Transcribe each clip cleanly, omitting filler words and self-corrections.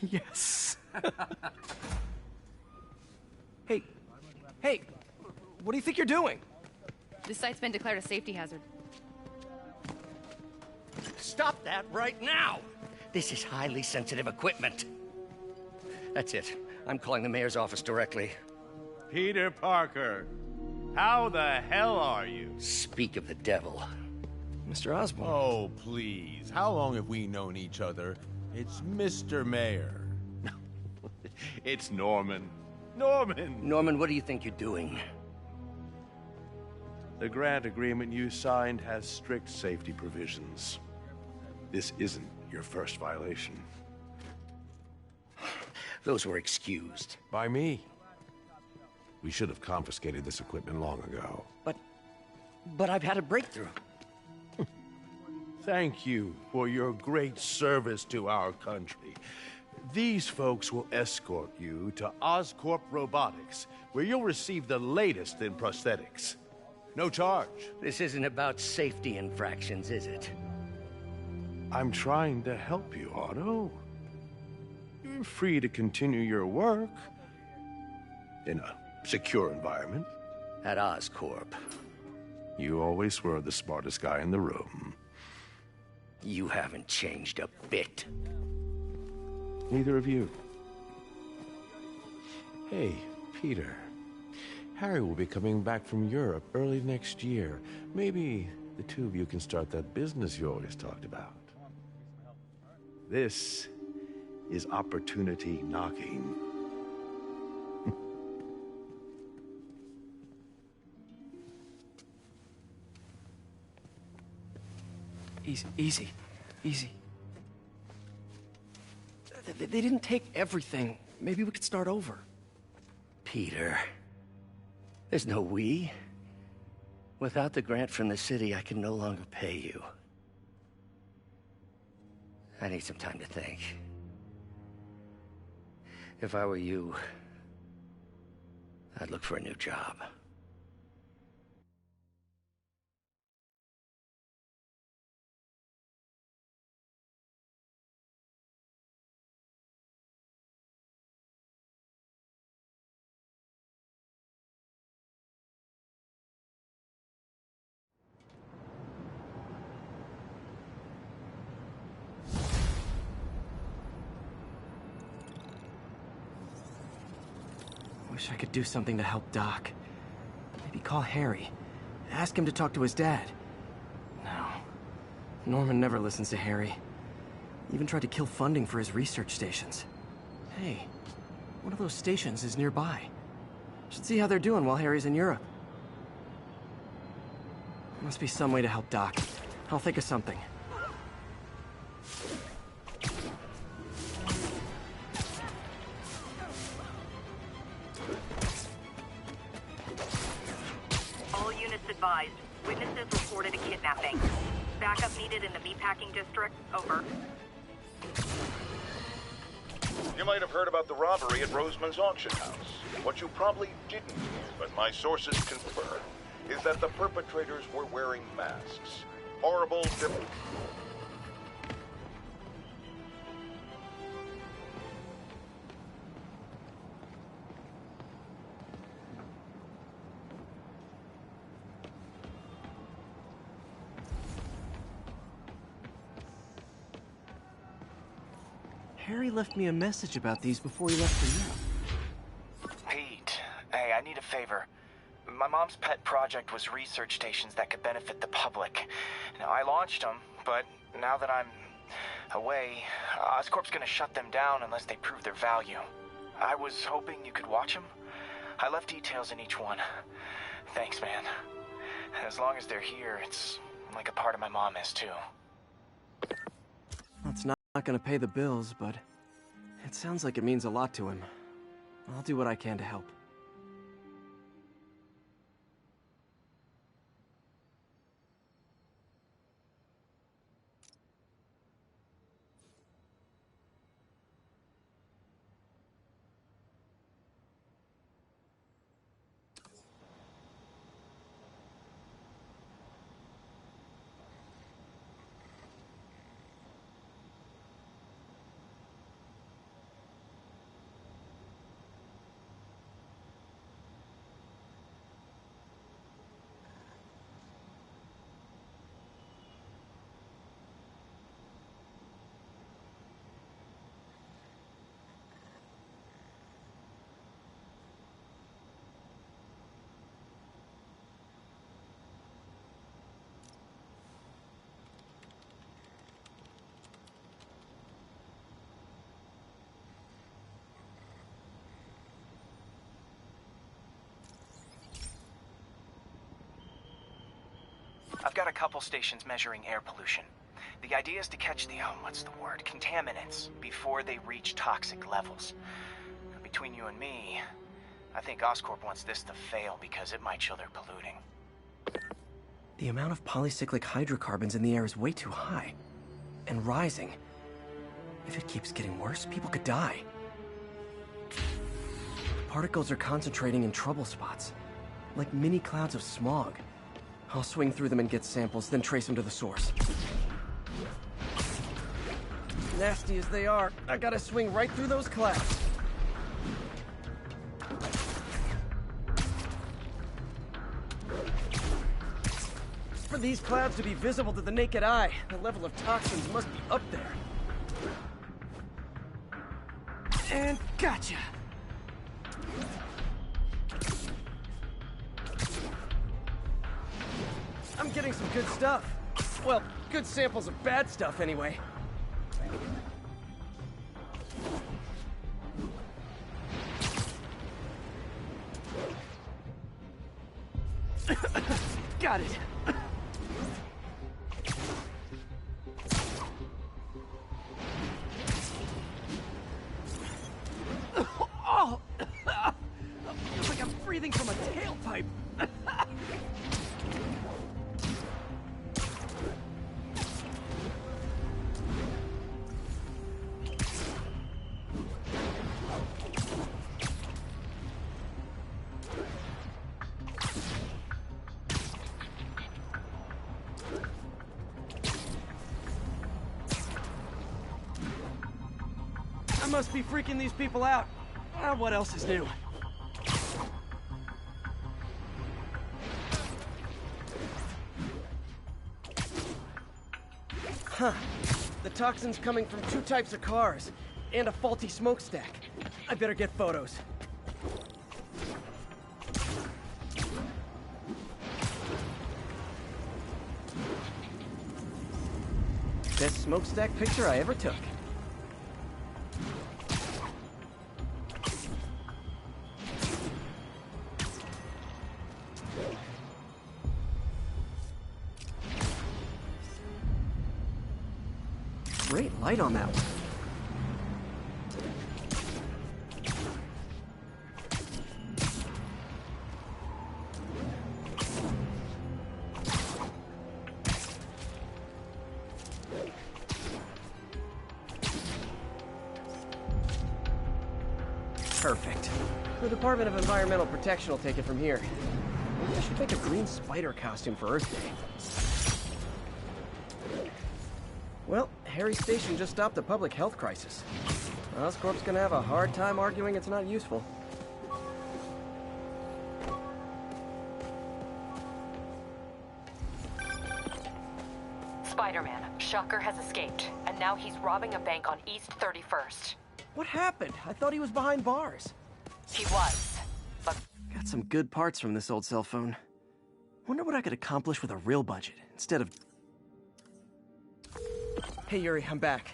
Yes. Hey, hey, what do you think you're doing? This site's been declared a safety hazard. Stop that right now! This is highly sensitive equipment. That's it. I'm calling the mayor's office directly. Peter Parker, how the hell are you? Speak of the devil. Mr. Osborn. Oh, please. How long have we known each other? It's Mr. Mayor. It's Norman. Norman! Norman, what do you think you're doing? The grant agreement you signed has strict safety provisions. This isn't your first violation. Those were excused. By me. We should have confiscated this equipment long ago. But I've had a breakthrough. Thank you for your great service to our country. These folks will escort you to Oscorp Robotics, where you'll receive the latest in prosthetics. No charge. This isn't about safety infractions, is it? I'm trying to help you, Otto. You're free to continue your work in a secure environment. At Oscorp. You always were the smartest guy in the room. You haven't changed a bit. Neither of you. Hey, Peter. Harry will be coming back from Europe early next year. Maybe the two of you can start that business you always talked about. This is opportunity knocking. Easy. They didn't take everything. Maybe we could start over. Peter, there's no we. Without the grant from the city, I can no longer pay you. I need some time to think. If I were you, I'd look for a new job. Wish I could do something to help Doc. Maybe call Harry. Ask him to talk to his dad. No. Norman never listens to Harry. Even tried to kill funding for his research stations. Hey, one of those stations is nearby. Should see how they're doing while Harry's in Europe. Must be some way to help Doc. I'll think of something. All units advised. Witnesses reported a kidnapping. Backup needed in the meatpacking district. Over. You might have heard about the robbery at Roseman's auction house. What you probably didn't hear, but my sources confirm, is that the perpetrators were wearing masks. Horrible difference. Harry left me a message about these before he left for Europe. Pete, hey, I need a favor. My mom's pet project was research stations that could benefit the public. Now, I launched them, but now that I'm away, Oscorp's gonna shut them down unless they prove their value. I was hoping you could watch them. I left details in each one. Thanks, man. As long as they're here, it's like a part of my mom is, too. It's not gonna pay the bills, but it sounds like it means a lot to him. I'll do what I can to help. I've got a couple stations measuring air pollution. The idea is to catch the, contaminants before they reach toxic levels. Between you and me, I think Oscorp wants this to fail because it might show they're polluting. The amount of polycyclic hydrocarbons in the air is way too high. And rising. If it keeps getting worse, people could die. The particles are concentrating in trouble spots, like mini clouds of smog. I'll swing through them and get samples, then trace them to the source. Nasty as they are, I gotta swing right through those clouds. For these clouds to be visible to the naked eye, the level of toxins must be up there. And gotcha! I'm getting some good stuff. Well, good samples of bad stuff anyway. Got it. Oh! Feels like I'm breathing from a tailpipe. I must be freaking these people out. What else is new? Huh. The toxin's coming from 2 types of cars, and a faulty smokestack. I better get photos. Best smokestack picture I ever took. Great light on that one. Perfect. The Department of Environmental Protection will take it from here. Maybe I should make a green spider costume for Earth Day. Well, Harry's station just stopped a public health crisis. Oscorp's gonna have a hard time arguing it's not useful. Spider-Man, Shocker has escaped, and now he's robbing a bank on East 31st. What happened? I thought he was behind bars. He was, but... Got some good parts from this old cell phone. Wonder what I could accomplish with a real budget, instead of... Hey Yuri, I'm back.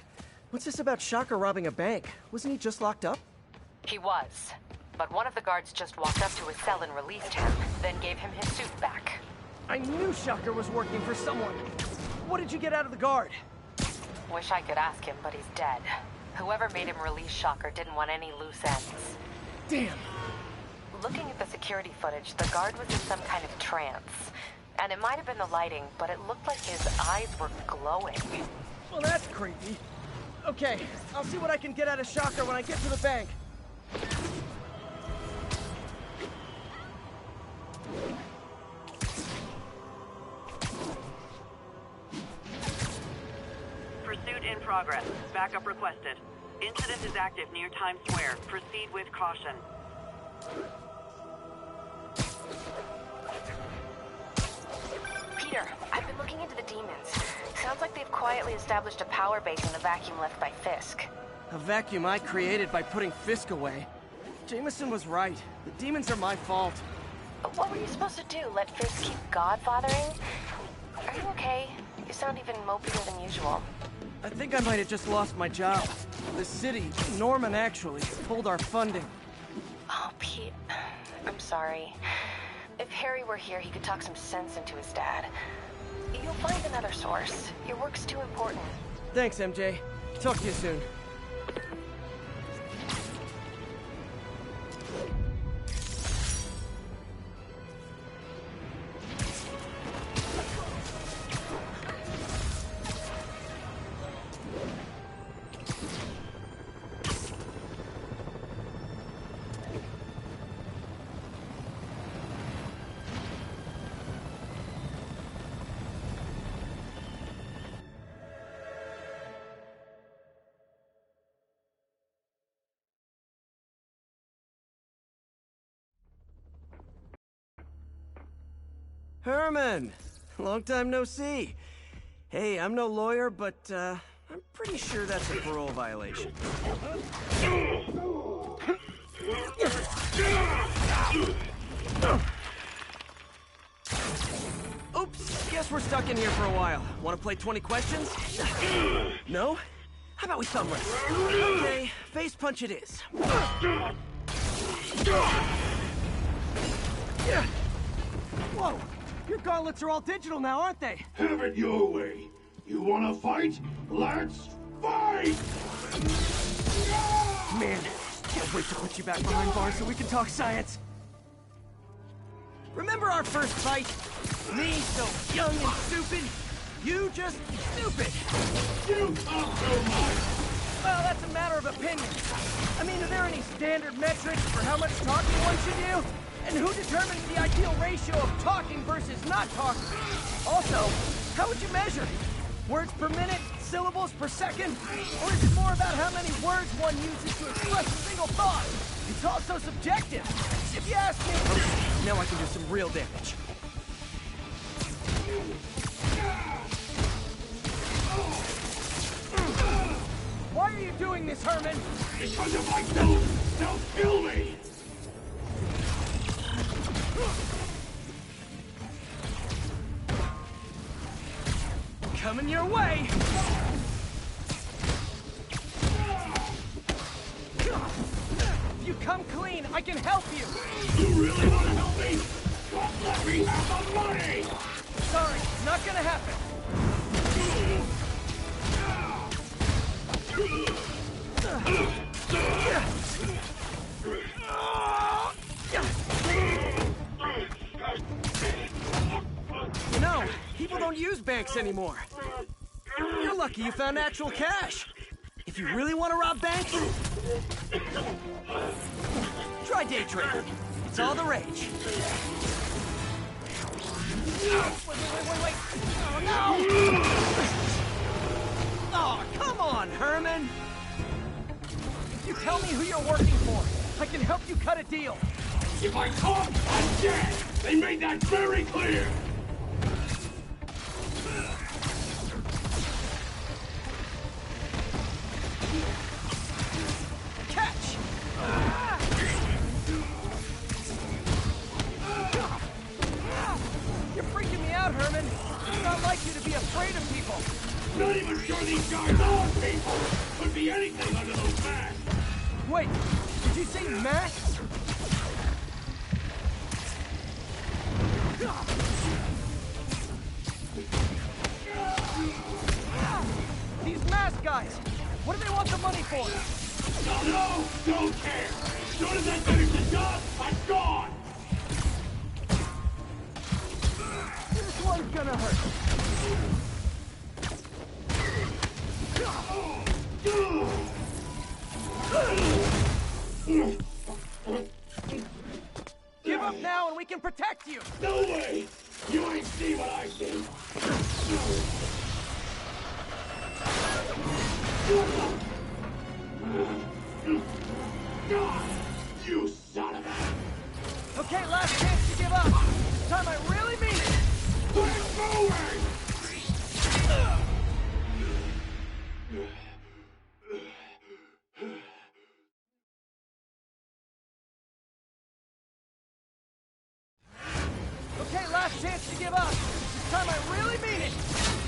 What's this about Shocker robbing a bank? Wasn't he just locked up? He was, but one of the guards just walked up to his cell and released him, then gave him his suit back. I knew Shocker was working for someone. What did you get out of the guard? Wish I could ask him, but he's dead. Whoever made him release Shocker didn't want any loose ends. Damn. Looking at the security footage, the guard was in some kind of trance. And it might have been the lighting, but it looked like his eyes were glowing. Well, that's creepy. Okay, I'll see what I can get out of Shocker when I get to the bank. Pursuit in progress. Backup requested. Incident is active near Times Square. Proceed with caution. Peter, I've been looking into the demons. Sounds like they've quietly established a power base in the vacuum left by Fisk. A vacuum I created by putting Fisk away. Jameson was right. The demons are my fault. What were you supposed to do? Let Fisk keep godfathering? Are you okay? You sound even mopier than usual. I think I might have just lost my job. The city, Norman actually, pulled our funding. Oh, Pete. I'm sorry. If Harry were here, he could talk some sense into his dad. You'll find another source. Your work's too important. Thanks, MJ. Talk to you soon. Herman! Long time no see. Hey, I'm no lawyer, but, I'm pretty sure that's a parole violation. Oops, guess we're stuck in here for a while. Want to play 20 questions? No? How about we thumb wrestle? Okay, face punch it is. Whoa! Your gauntlets are all digital now, aren't they? Have it your way. You wanna fight? Let's fight! Man, can't wait to put you back behind bars so we can talk science. Remember our first fight? Me, so young and stupid. You just stupid. You talk too much! Well, that's a matter of opinion. I mean, are there any standard metrics for how much talking one should do? And who determines the ideal ratio of talking versus not talking? Also, how would you measure? Words per minute? Syllables per second? Or is it more about how many words one uses to express a single thought? It's also subjective. If you ask me... Okay, now I can do some real damage. Why are you doing this, Herman? Because if I don't, they'll kill me! Coming your way! If you come clean, I can help you! You really want to help me? Just let me have the money! Sorry, not gonna happen. You know, people don't use banks anymore. You're lucky you found actual cash. If you really want to rob banks, try day trading. It's all the rage. Wait. Oh, no! Oh, come on, Herman! If you tell me who you're working for, I can help you cut a deal. If I talk, I'm dead! They made that very clear! Catch! You're freaking me out, Herman. It's not like you to be afraid of people. Not even sure these guys are people! Could be anything under those masks! Wait, did you say masks? These mask guys, what do they want the money for? Don't know, don't care! As soon as I finish the job, I'm gone! This one's gonna hurt. Give up now and we can protect you! No way! You ain't see what I see! You son of a... Okay, last chance to give up. This time I really mean it! Quit moving! Okay, last chance to give up. This time I really mean it!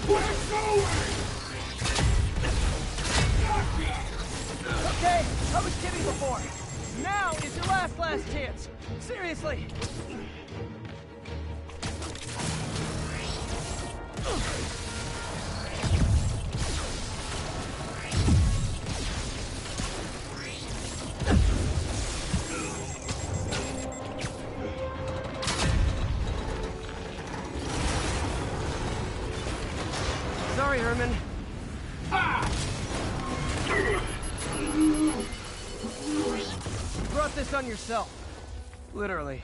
Quit moving! Okay, I was kidding before. Now is your last chance. Seriously. Sorry, Herman. You brought this on yourself. Literally.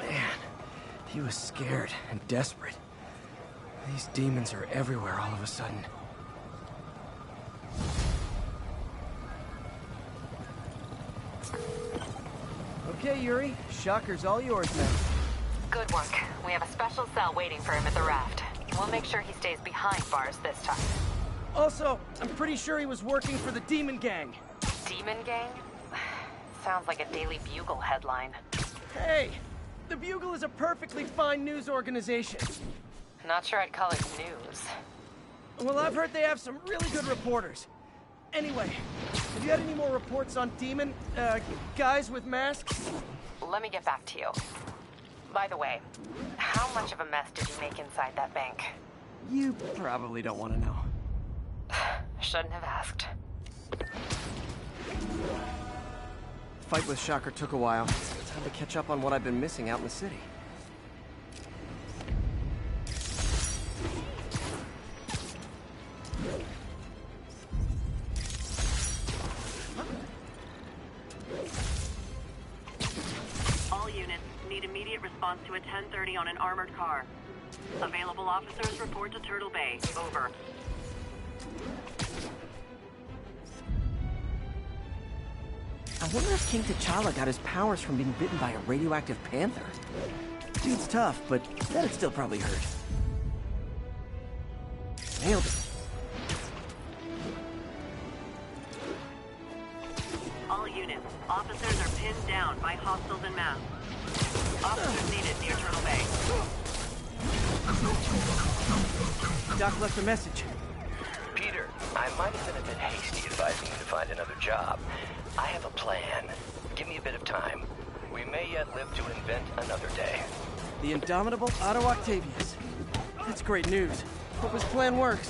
Man, he was scared and desperate. These demons are everywhere all of a sudden. Okay, Yuri. Shocker's all yours now. Good work. We have a special cell waiting for him at the raft. We'll make sure he stays behind bars this time. Also, I'm pretty sure he was working for the Demon Gang. Demon Gang? Sounds like a Daily Bugle headline. Hey! The Bugle is a perfectly fine news organization. Not sure I'd call it news. Well, I've heard they have some really good reporters. Anyway, have you had any more reports on demon, guys with masks? Let me get back to you. By the way, how much of a mess did you make inside that bank? You probably don't want to know. Shouldn't have asked. Fight with Shocker took a while. Time to catch up on what I've been missing out in the city. All units need immediate response to a 1030 on an armored car. Available officers report to Turtle Bay. Over. I wonder if King T'Challa got his powers from being bitten by a radioactive panther. Dude's tough, but that'd still probably hurt. Nailed it. All units, officers are pinned down by hostiles en masse. Officers needed near Turtle Bay. Doc left a message. Peter, I might have been a bit hasty advising you to find another job. I have a plan. Give me a bit of time. We may yet live to invent another day. The indomitable Otto Octavius. That's great news. Hope his plan works.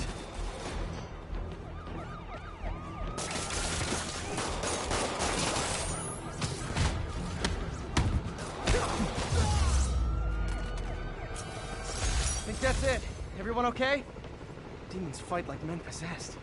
Think that's it. Everyone okay? Demons fight like men possessed.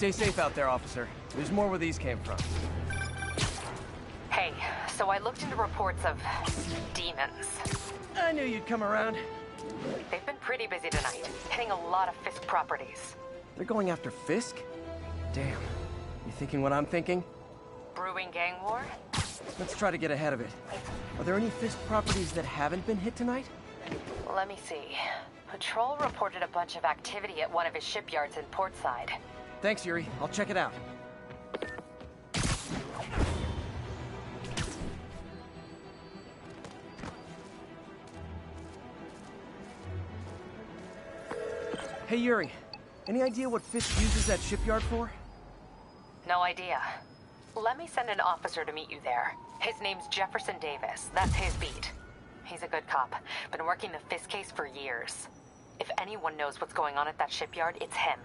Stay safe out there, officer. There's more where these came from. Hey, so I looked into reports of demons. I knew you'd come around. They've been pretty busy tonight, hitting a lot of Fisk properties. They're going after Fisk? Damn. You thinking what I'm thinking? Brewing gang war? Let's try to get ahead of it. Are there any Fisk properties that haven't been hit tonight? Let me see. Patrol reported a bunch of activity at one of his shipyards in Portside. Thanks, Yuri. I'll check it out. Hey, Yuri. Any idea what Fisk uses that shipyard for? No idea. Let me send an officer to meet you there. His name's Jefferson Davis. That's his beat. He's a good cop. Been working the Fisk case for years. If anyone knows what's going on at that shipyard, it's him.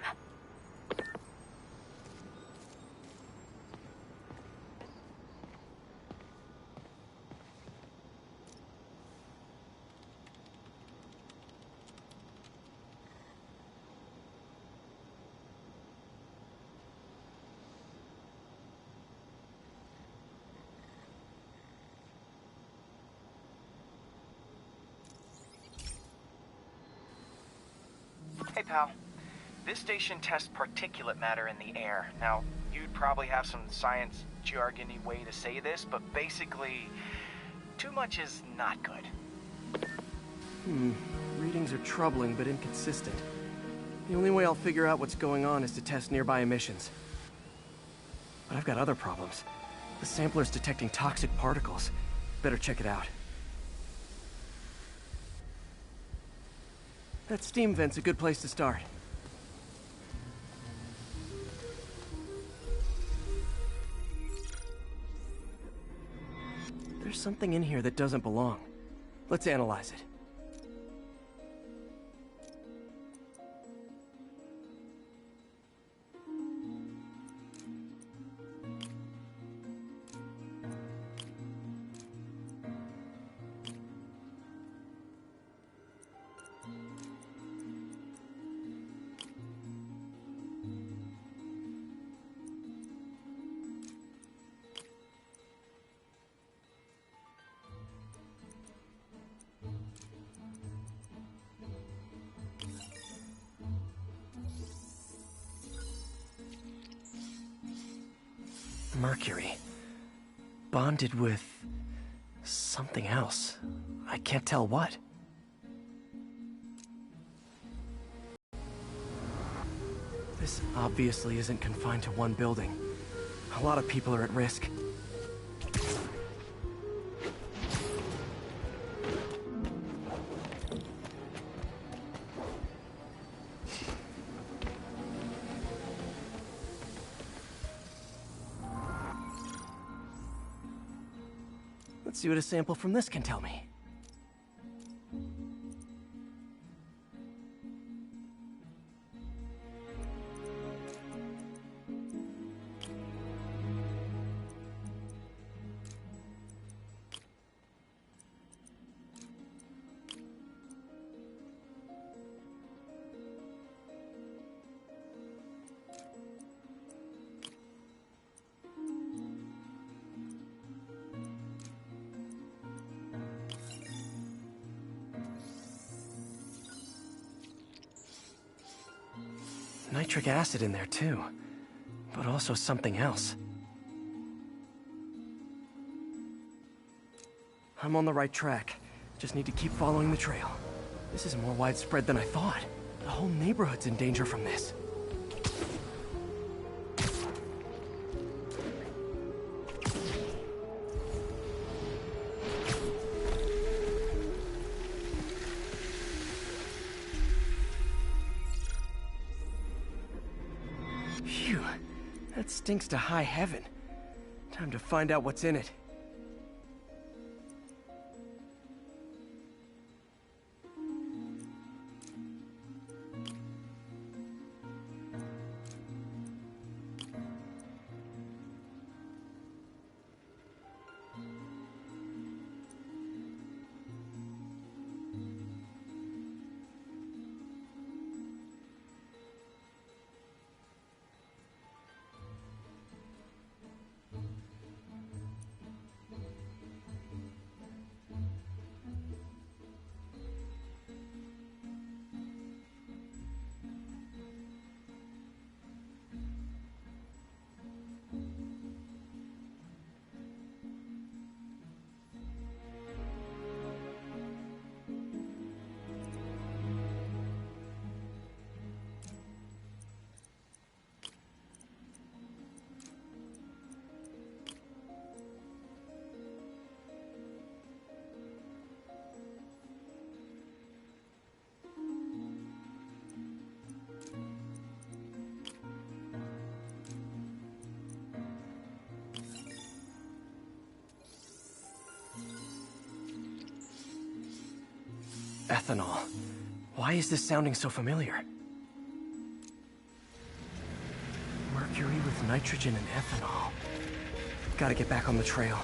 Hey, pal. This station tests particulate matter in the air. Now, you'd probably have some science jargony way to say this, but basically, too much is not good. Readings are troubling but inconsistent. The only way I'll figure out what's going on is to test nearby emissions. But I've got other problems. The sampler's detecting toxic particles. Better check it out. That steam vent's a good place to start. There's something in here that doesn't belong. Let's analyze it. Mercury. Bonded with something else. I can't tell what. This obviously isn't confined to one building. A lot of people are at risk. Let's see what a sample from this can tell me. Nitric acid in there too, but also something else. I'm on the right track. Just need to keep following the trail. This is more widespread than I thought. The whole neighborhood's in danger from this. Phew, that stinks to high heaven. Time to find out what's in it. Ethanol. Why is this sounding so familiar? Mercury with nitrogen and ethanol. Gotta get back on the trail.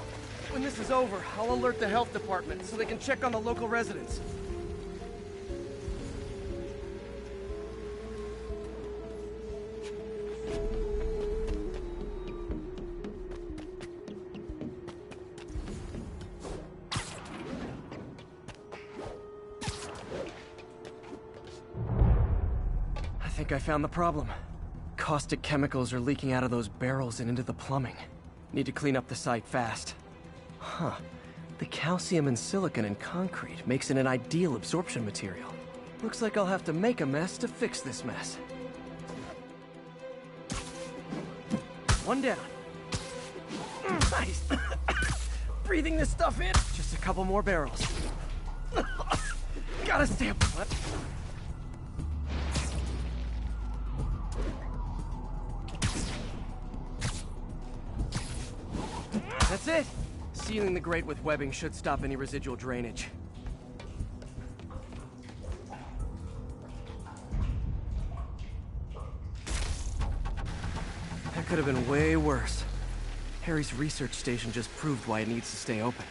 When this is over, I'll alert the health department so they can check on the local residents. I think I found the problem. Caustic chemicals are leaking out of those barrels and into the plumbing. Need to clean up the site fast. Huh. The calcium and silicon in concrete makes it an ideal absorption material. Looks like I'll have to make a mess to fix this mess. One down. Nice. Breathing this stuff in. Just a couple more barrels. Gotta sample it. That's it. Sealing the grate with webbing should stop any residual drainage. That could have been way worse. Harry's research station just proved why it needs to stay open.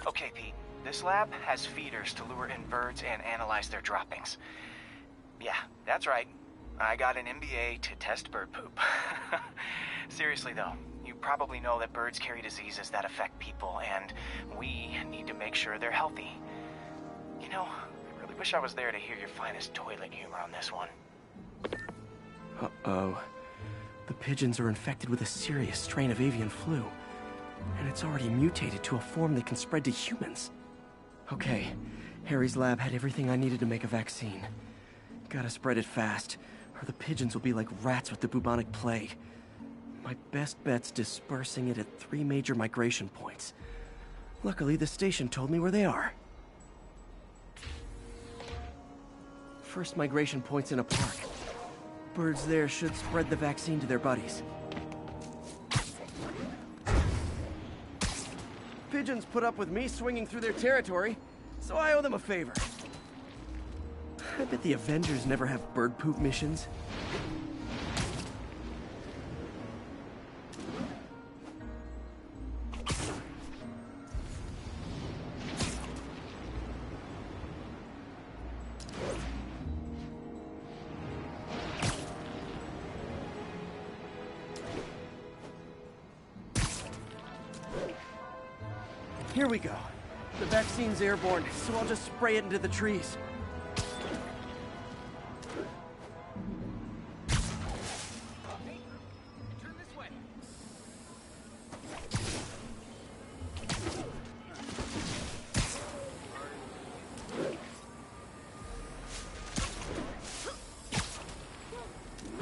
Okay, Pete. This lab has feeders to lure in birds and analyze their droppings. Yeah, that's right. I got an MBA to test bird poop. Seriously though, you probably know that birds carry diseases that affect people, and we need to make sure they're healthy. You know, I really wish I was there to hear your finest toilet humor on this one. Uh-oh. The pigeons are infected with a serious strain of avian flu. And it's already mutated to a form that can spread to humans. Okay, Harry's lab had everything I needed to make a vaccine. Gotta spread it fast, or the pigeons will be like rats with the bubonic plague. My best bet's dispersing it at 3 major migration points. Luckily, the station told me where they are. First migration point's in a park. Birds there should spread the vaccine to their buddies. Pigeons put up with me swinging through their territory, so I owe them a favor. I bet the Avengers never have bird poop missions. Here we go. The vaccine's airborne, so I'll just spray it into the trees. Turn this way.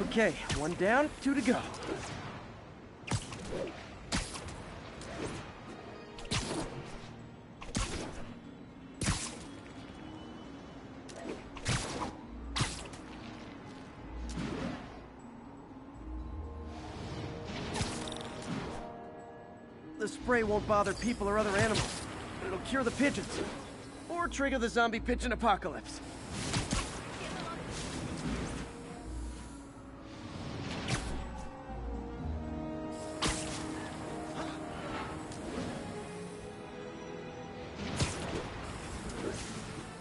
Okay, 1 down, 2 to go. spray won't bother people or other animals, but it'll cure the pigeons. Or trigger the zombie pigeon apocalypse.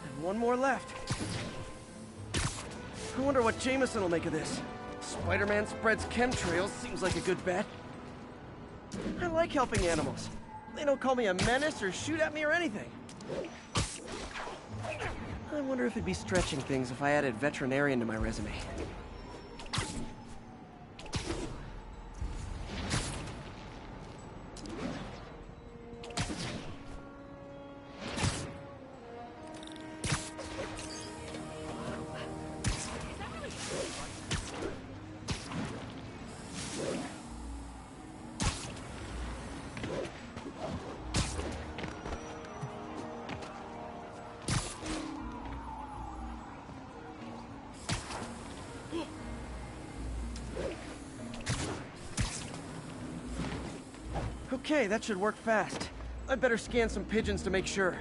And one more left. I wonder what Jameson will make of this. Spider-Man spreads chemtrails seems like a good bet. I like helping animals. They don't call me a menace or shoot at me or anything. I wonder if it'd be stretching things if I added veterinarian to my resume. Okay, that should work fast. I'd better scan some pigeons to make sure.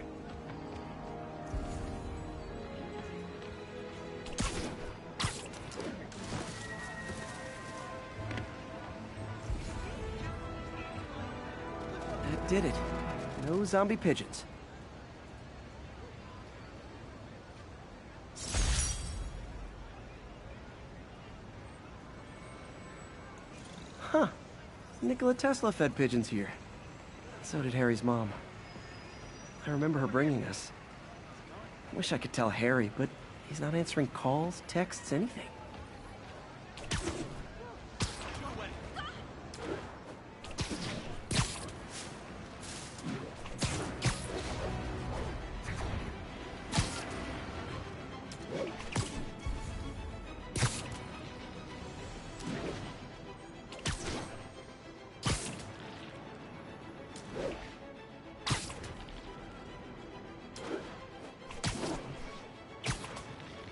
That did it. No zombie pigeons. Huh. Nikola Tesla fed pigeons here. So did Harry's mom. I remember her bringing us. I wish I could tell Harry, but he's not answering calls, texts, anything.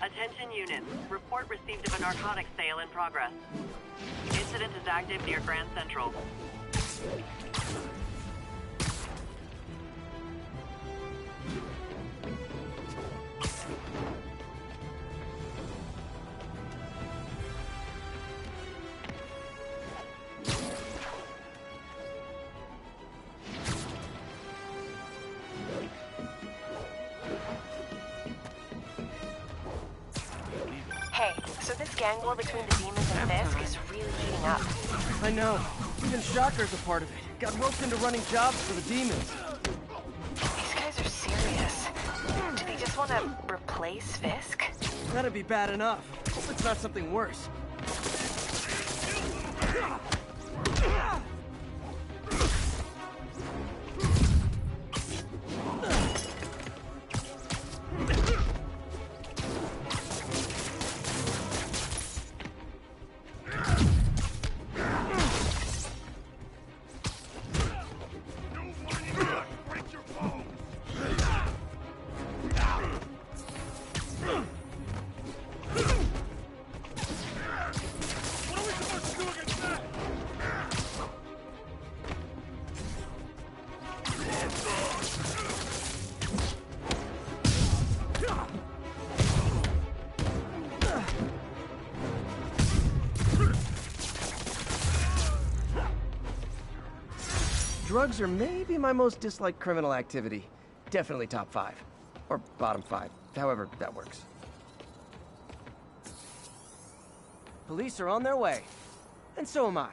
Attention units. Report received of a narcotics sale in progress. Incident is active near Grand Central. So this gang war between the demons and Fisk is really heating up. I know. Even Shocker's a part of it. Got roped into running jobs for the demons. These guys are serious. Do they just want to replace Fisk? That'd be bad enough. Hope it's not something worse. Drugs are maybe my most disliked criminal activity. Definitely top 5. Or bottom 5. However that works. Police are on their way. And so am I.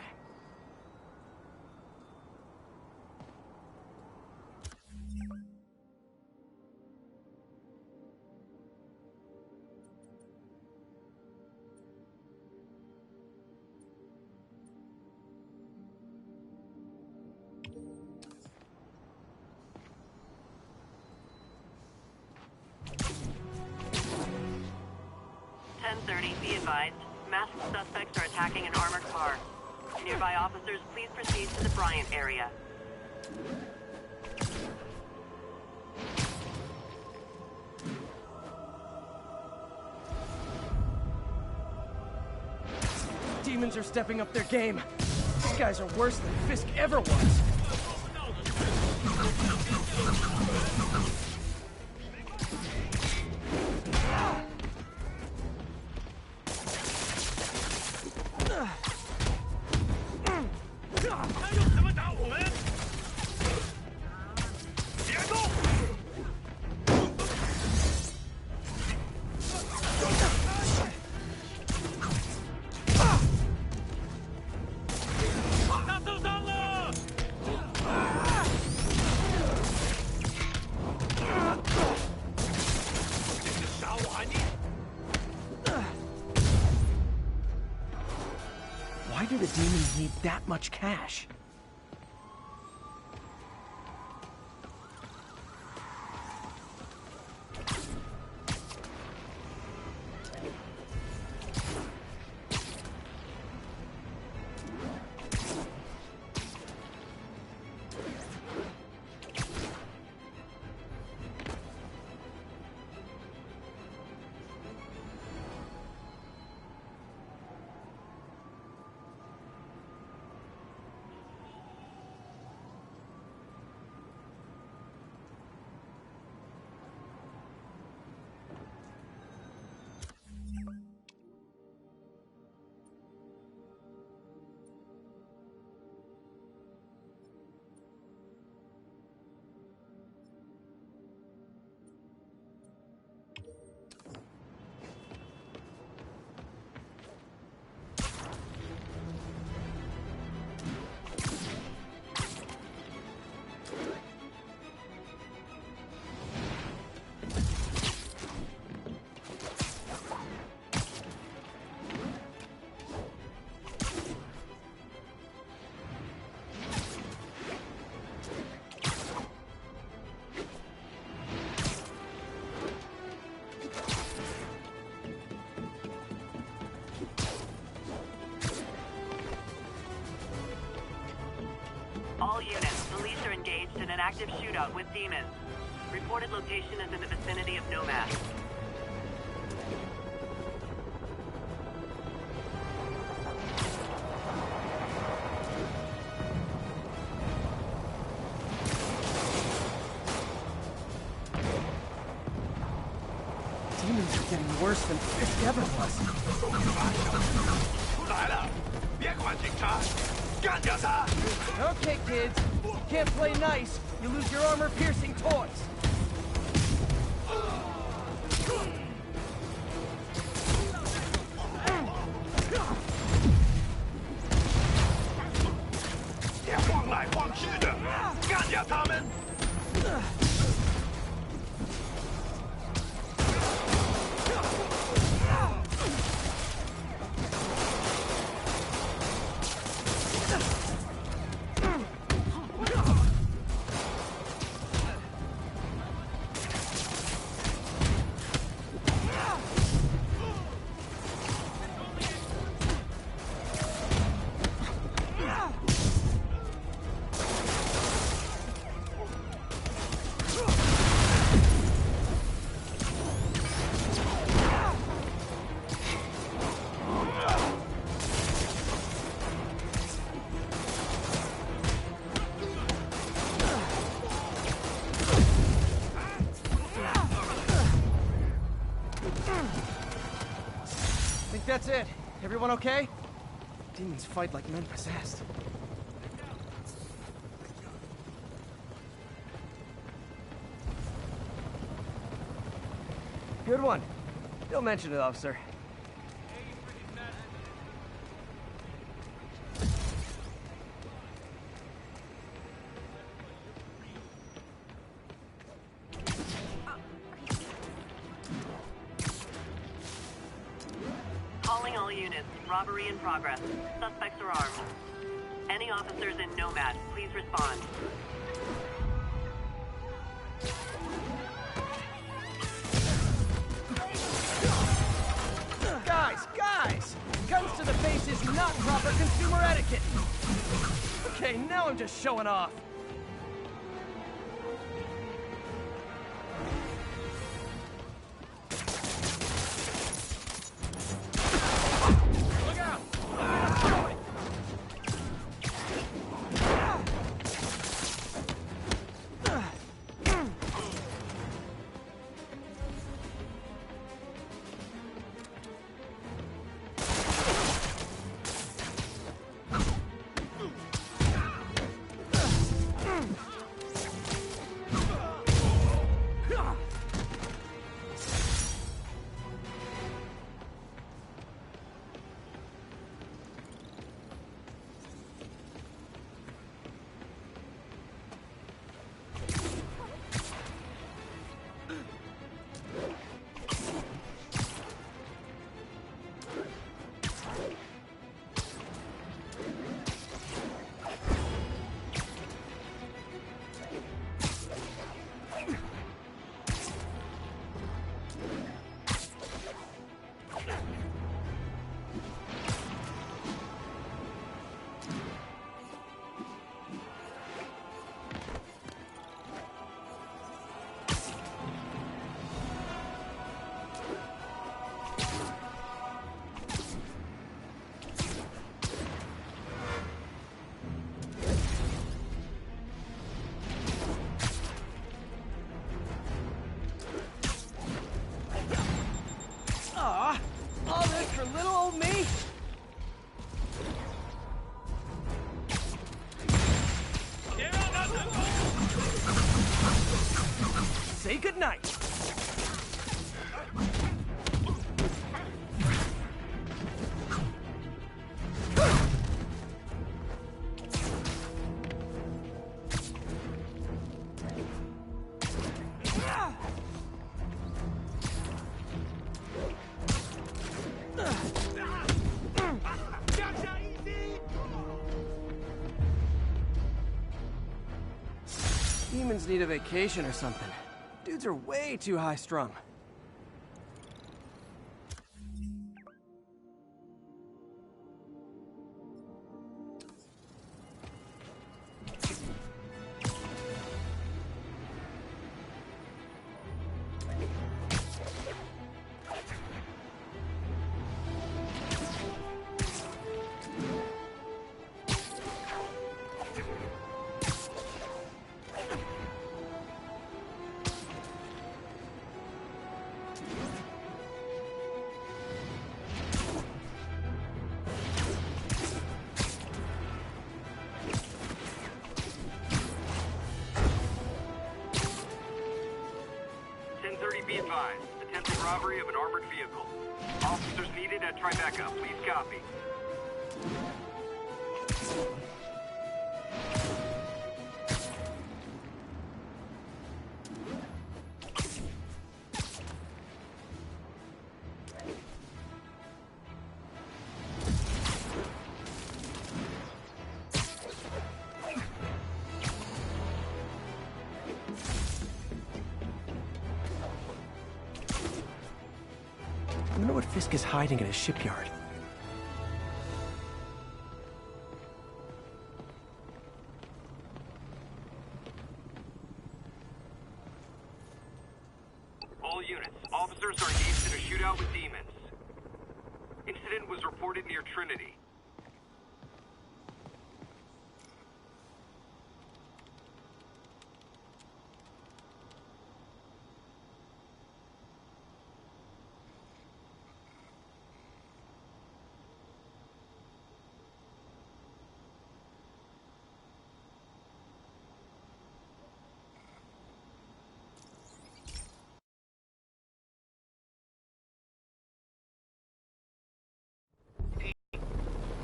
Be advised, masked suspects are attacking an armored car. Nearby officers, please proceed to the Bryant area. Demons are stepping up their game. These guys are worse than Fisk ever was. do the demons need that much cash? All units, police are engaged in an active shootout with demons. Reported location is in the vicinity of Nomad. Demons are getting worse than Fisk ever was. 出来了，别管警察，干掉他！ Okay, kids. You can't play nice. You lose your armor-piercing toys. "别晃来晃去的，干掉他们！ Think that's it. Everyone okay? Demons fight like men possessed. Good one. Don't mention it, officer. Calling all units. Robbery in progress. Suspects are armed. Any officers in Nomad, please respond. Guys! Guns to the face is not proper consumer etiquette! Okay, now I'm just showing off. Look out! Aw, all this for little old me? Say goodnight. Demons need a vacation or something. Dudes are way too high-strung. Be advised, attempted robbery of an armored vehicle. Officers needed at Tribeca. Please copy. I wonder what Fisk is hiding in his shipyard. All units, officers are engaged in a shootout with demons. Incident was reported near Trinity.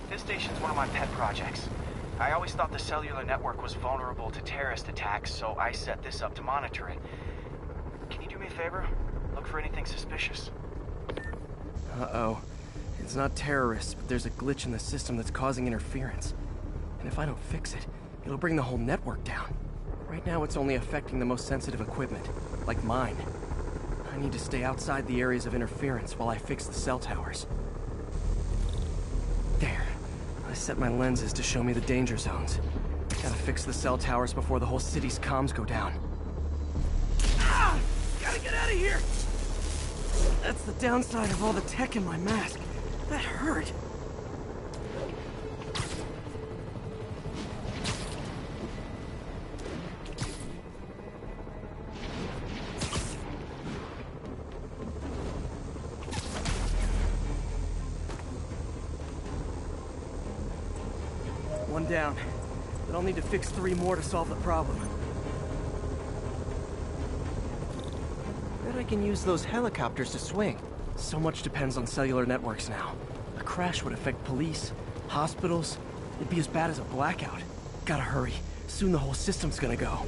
This station's one of my pet projects. I always thought the cellular network was vulnerable to terrorist attacks, so I set this up to monitor it. Can you do me a favor? Look for anything suspicious. Uh-oh. It's not terrorists, but there's a glitch in the system that's causing interference. And if I don't fix it, it'll bring the whole network down. Right now, it's only affecting the most sensitive equipment, like mine. I need to stay outside the areas of interference while I fix the cell towers. There. I set my lenses to show me the danger zones. Gotta fix the cell towers before the whole city's comms go down. Ah! Gotta get out of here! That's the downside of all the tech in my mask. That hurt. One down, but I'll need to fix 3 more to solve the problem. Bet I can use those helicopters to swing. So much depends on cellular networks now. A crash would affect police, hospitals. It'd be as bad as a blackout. Gotta hurry. Soon the whole system's gonna go.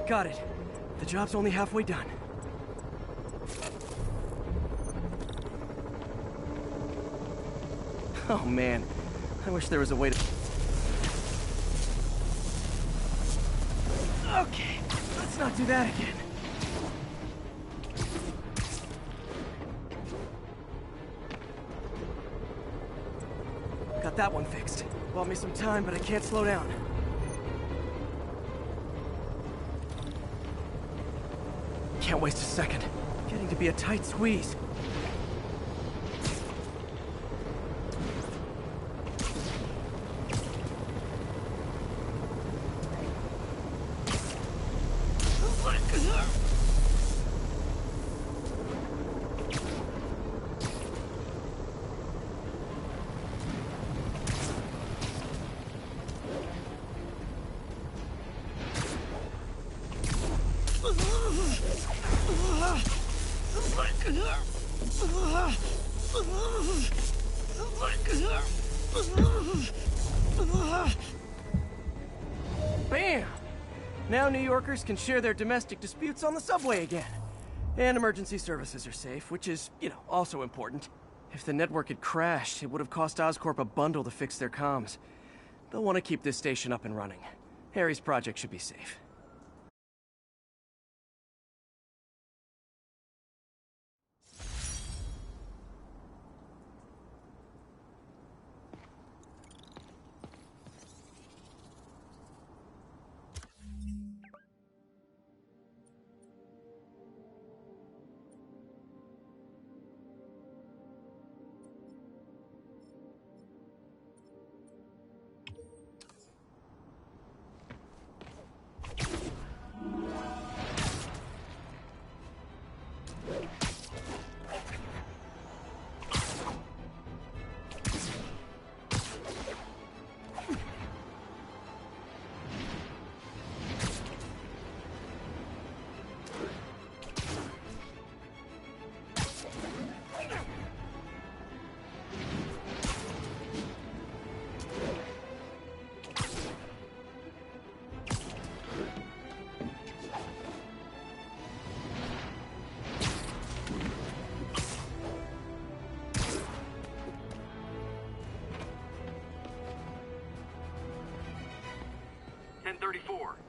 Got it. The job's only halfway done. Oh man, I wish there was a way to... Okay, let's not do that again. Got that one fixed. Bought me some time, but I can't slow down. Can't waste a second. Getting to be a tight squeeze. Bam! Now New Yorkers can share their domestic disputes on the subway again. And emergency services are safe, which is, also important. If the network had crashed, it would have cost Oscorp a bundle to fix their comms. They'll want to keep this station up and running. Harry's project should be safe.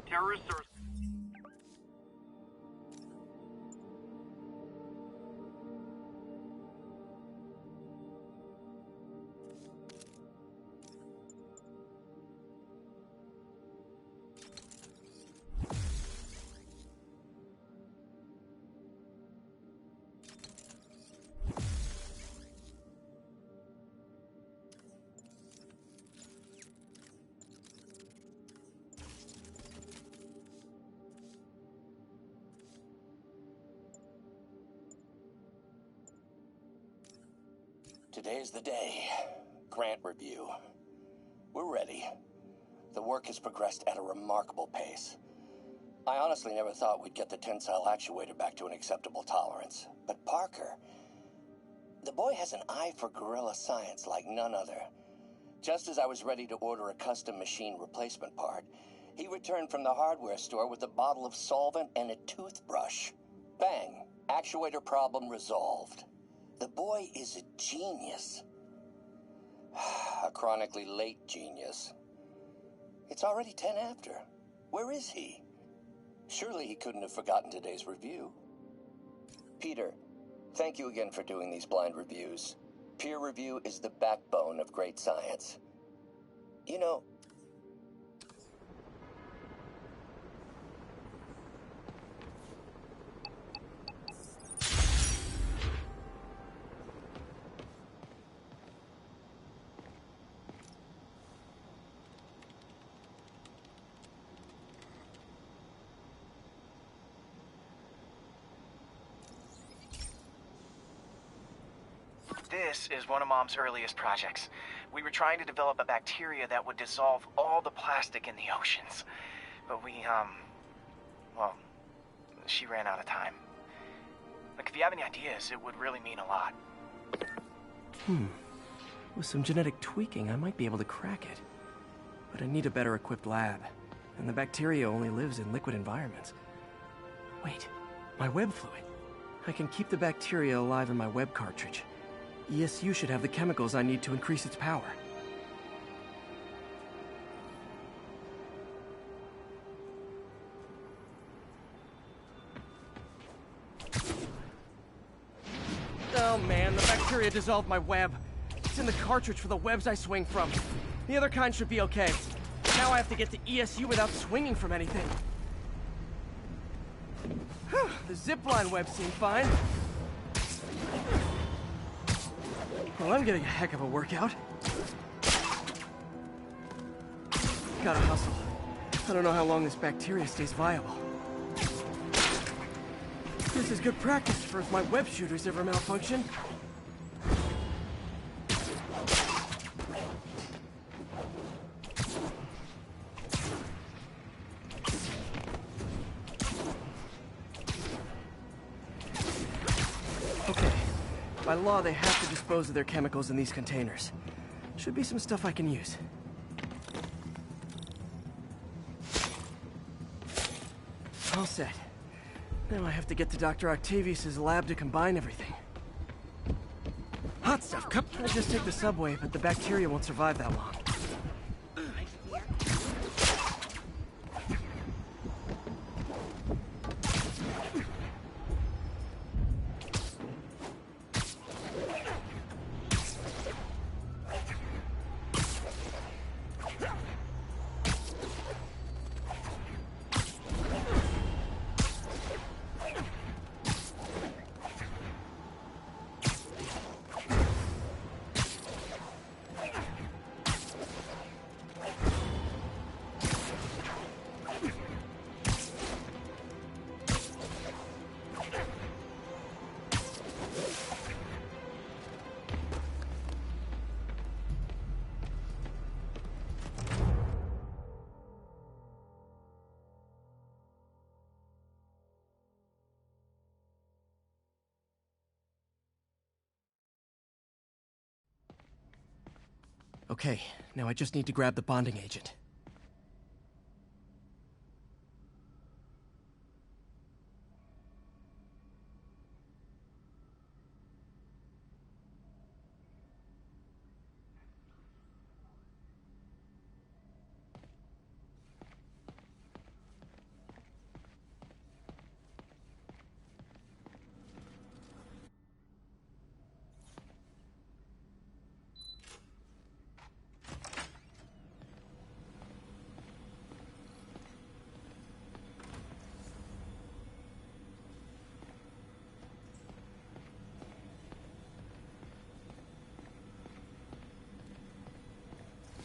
Terrorists are... Today's the day. Grant review. We're ready. The work has progressed at a remarkable pace. I honestly never thought we'd get the tensile actuator back to an acceptable tolerance. But Parker, the boy has an eye for guerrilla science like none other. Just as I was ready to order a custom machine replacement part, he returned from the hardware store with a bottle of solvent and a toothbrush. Bang! Actuator problem resolved. The boy is a genius. A chronically late genius. It's already 10 after. Where is he? Surely he couldn't have forgotten today's review. Peter, thank you again for doing these blind reviews. Peer review is the backbone of great science. You know... This is one of Mom's earliest projects. We were trying to develop a bacteria that would dissolve all the plastic in the oceans. But well, she ran out of time. Like, if you have any ideas, it would really mean a lot. With some genetic tweaking, I might be able to crack it. But I need a better equipped lab. And the bacteria only lives in liquid environments. Wait, my web fluid. I can keep the bacteria alive in my web cartridge. ESU should have the chemicals I need to increase its power. Oh man, the bacteria dissolved my web. It's in the cartridge for the webs I swing from. The other kind should be okay. Now I have to get to ESU without swinging from anything. The zipline web seemed fine. Well, I'm getting a heck of a workout. Gotta hustle. I don't know how long this bacteria stays viable. This is good practice for if my web shooters ever malfunction. Okay. By law, they have to dispose of their chemicals in these containers. Should be some stuff I can use. All set. Now I have to get to Dr. Octavius's lab to combine everything. Hot stuff, come. I'll just take the subway, but the bacteria won't survive that long. Okay, now I just need to grab the bonding agent.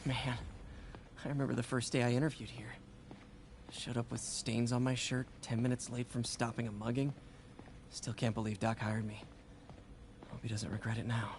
Man, I remember the first day I interviewed here. Showed up with stains on my shirt, 10 minutes late from stopping a mugging. Still can't believe Doc hired me. Hope he doesn't regret it now.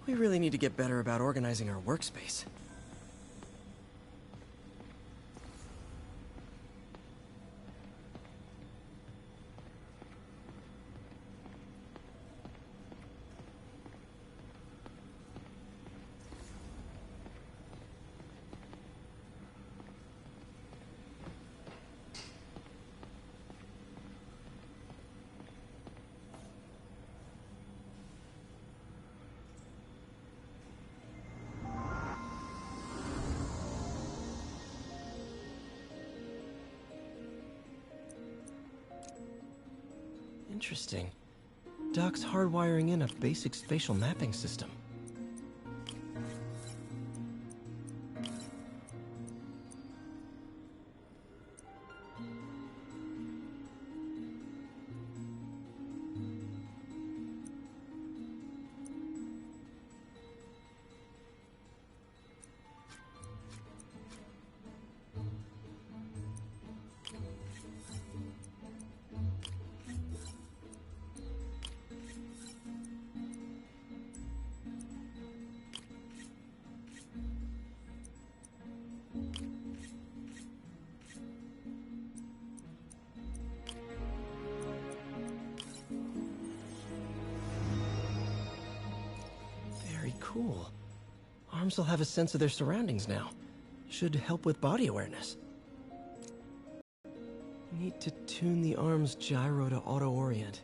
We really need to get better about organizing our workspace. Interesting. Doc's hardwiring in a basic spatial mapping system. Cool. arms will have a sense of their surroundings now. Should help with body awareness. Need to tune the arm's gyro to auto-orient.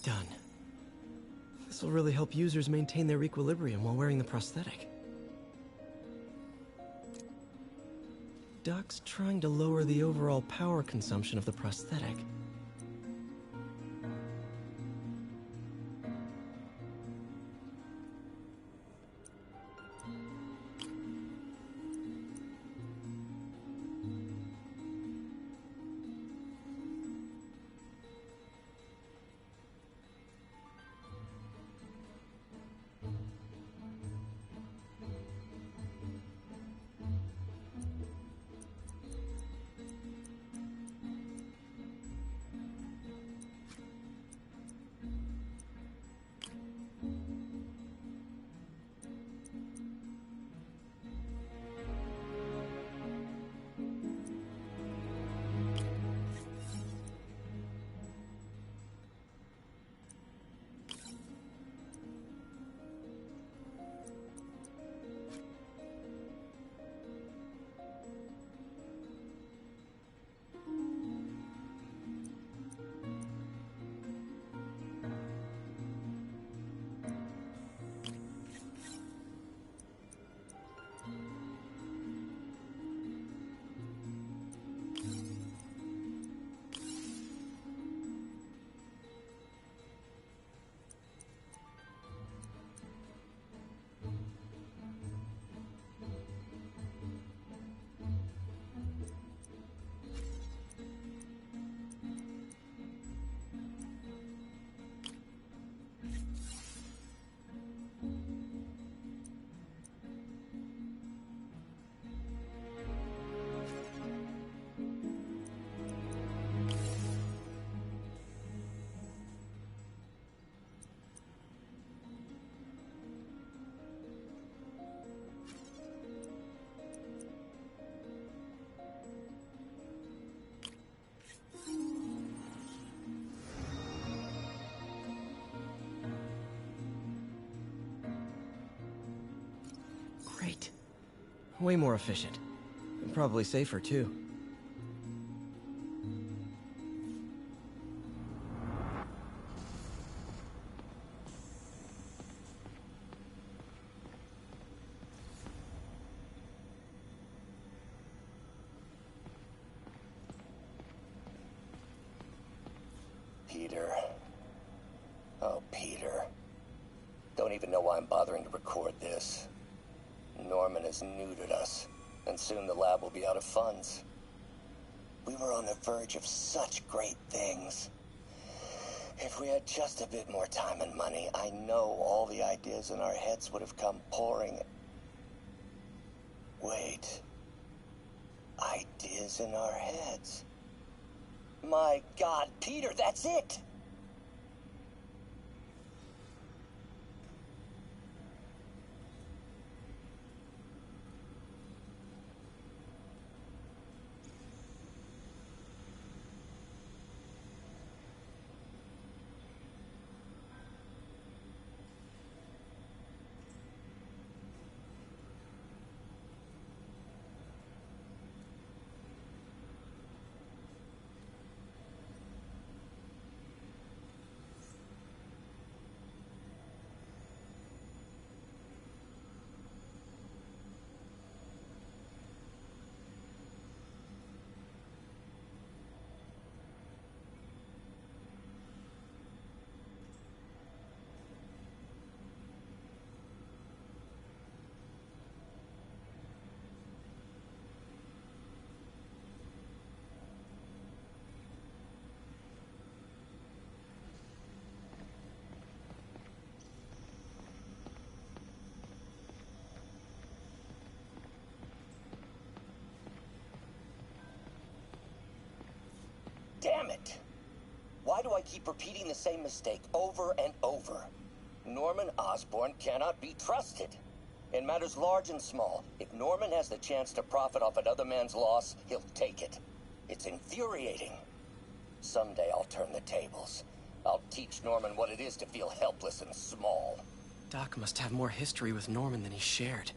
Done. This will really help users maintain their equilibrium while wearing the prosthetic. Doc's trying to lower the overall power consumption of the prosthetic. Great. Way more efficient. And probably safer, too. Peter. Oh, Peter. Don't even know why I'm bothering to record this. Norman has neutered us, and soon the lab will be out of funds. We were on the verge of such great things. If we had just a bit more time and money, I know all the ideas in our heads would have come pouring. Wait. Ideas in our heads. My God, Peter, that's it! Damn it! Why do I keep repeating the same mistake over and over? Norman Osborn cannot be trusted. In matters large and small, if Norman has the chance to profit off another man's loss, he'll take it. It's infuriating. Someday I'll turn the tables. I'll teach Norman what it is to feel helpless and small. Doc must have more history with Norman than he shared.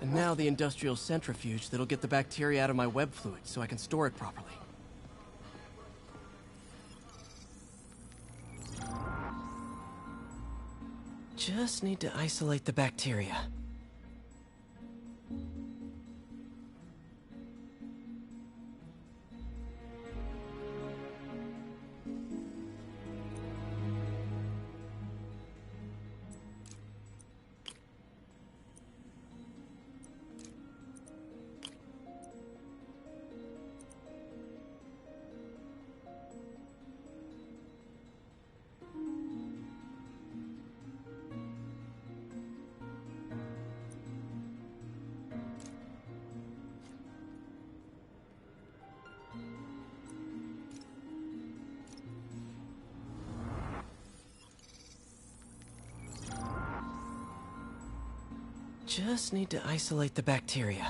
And now the industrial centrifuge that'll get the bacteria out of my web fluid so I can store it properly. Just need to isolate the bacteria. Just need to isolate the bacteria.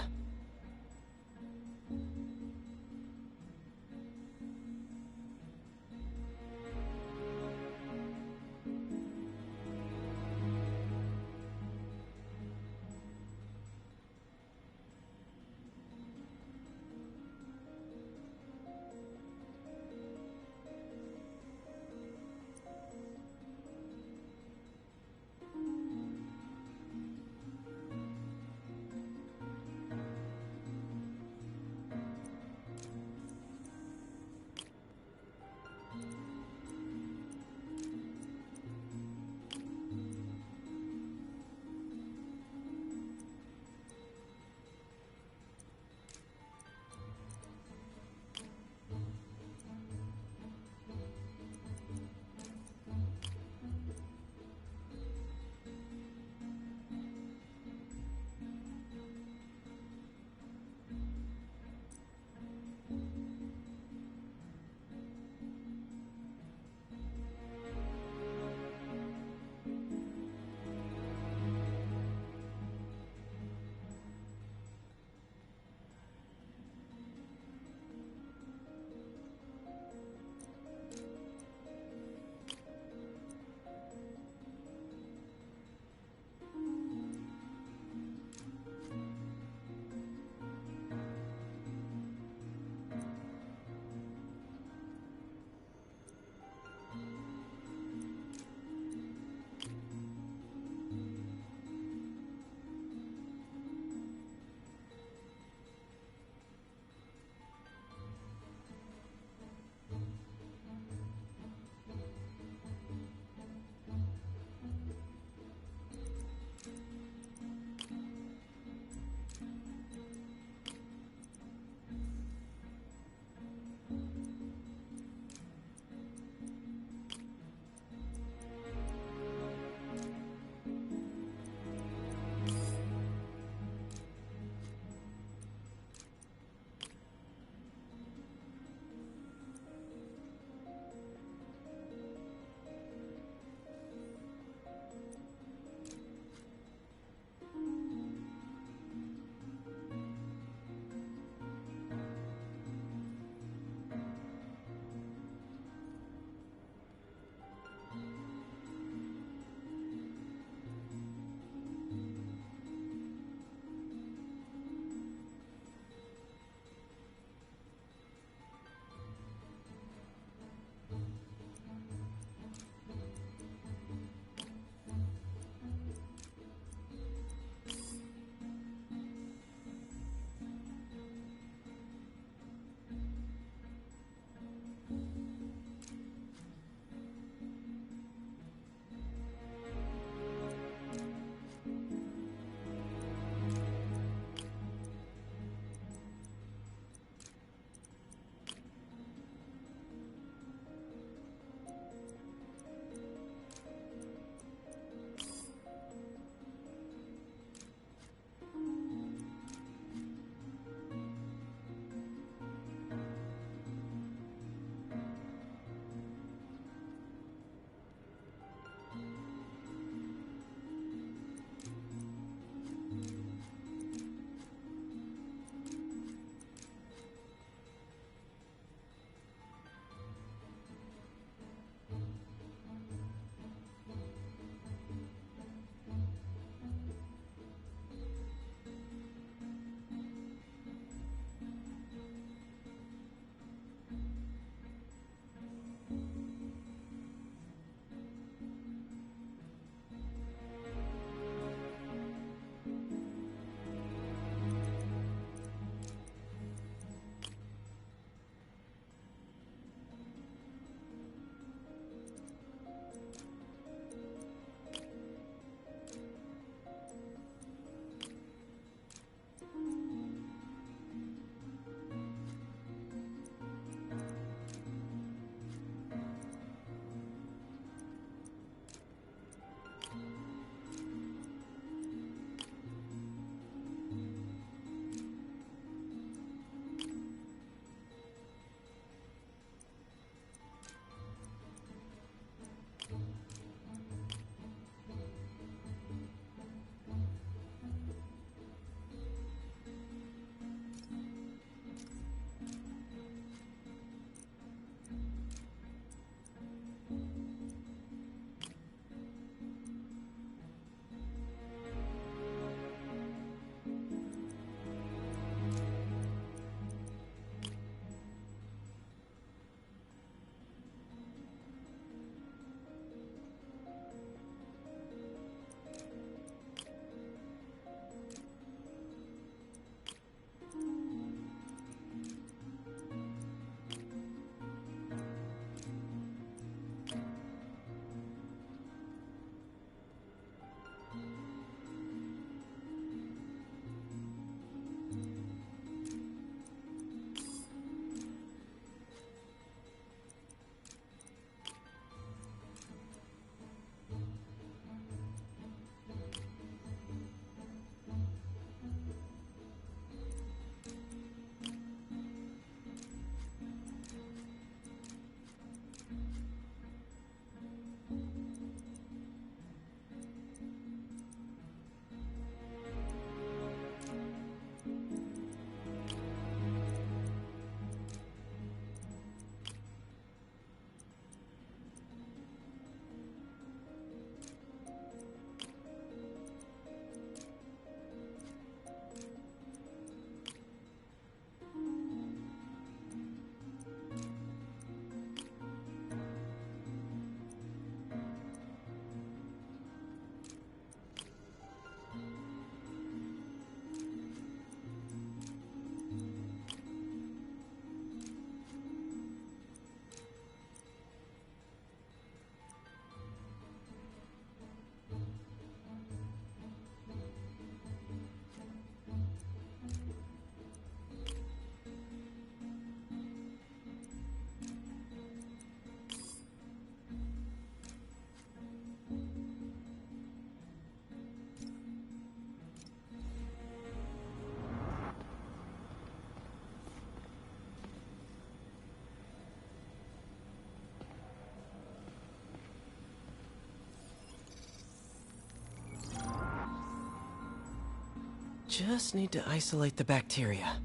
just need to isolate the bacteria.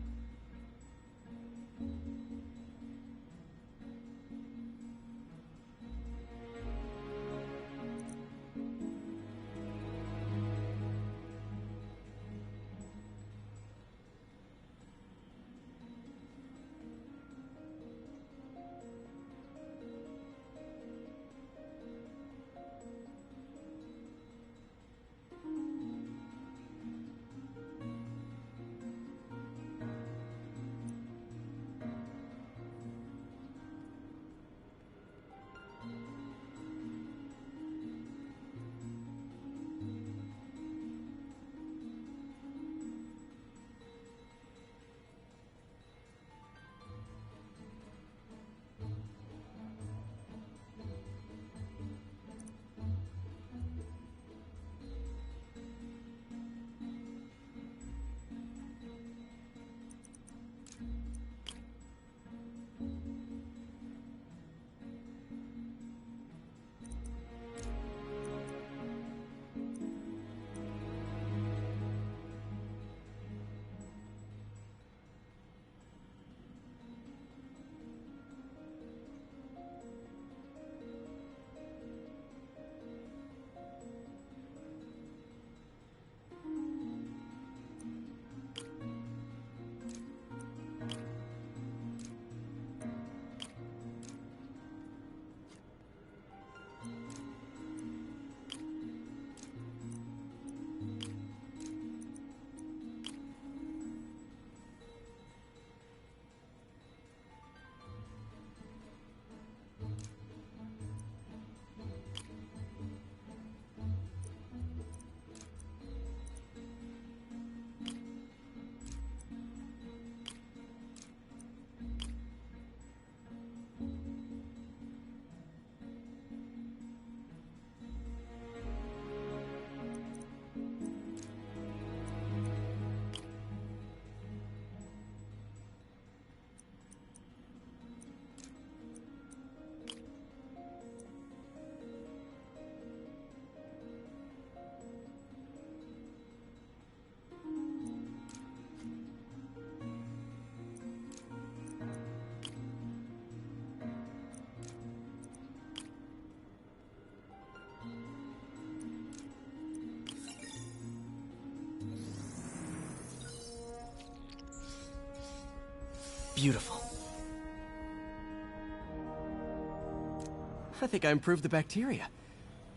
Beautiful. I think I improved the bacteria,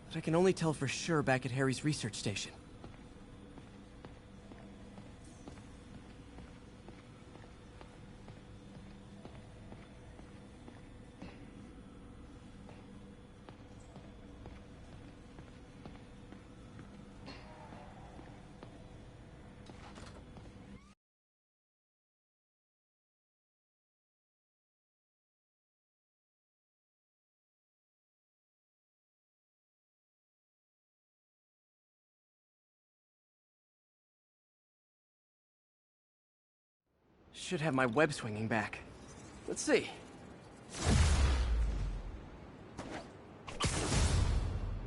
but I can only tell for sure back at Harry's research station. Should have my web swinging back. Let's see.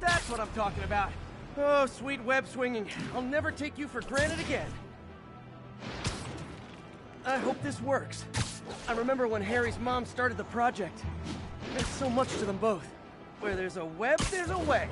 That's what I'm talking about. Oh, sweet web swinging. I'll never take you for granted again. I hope this works. I remember when Harry's mom started the project. There's so much to them both. Where there's a web, there's a way.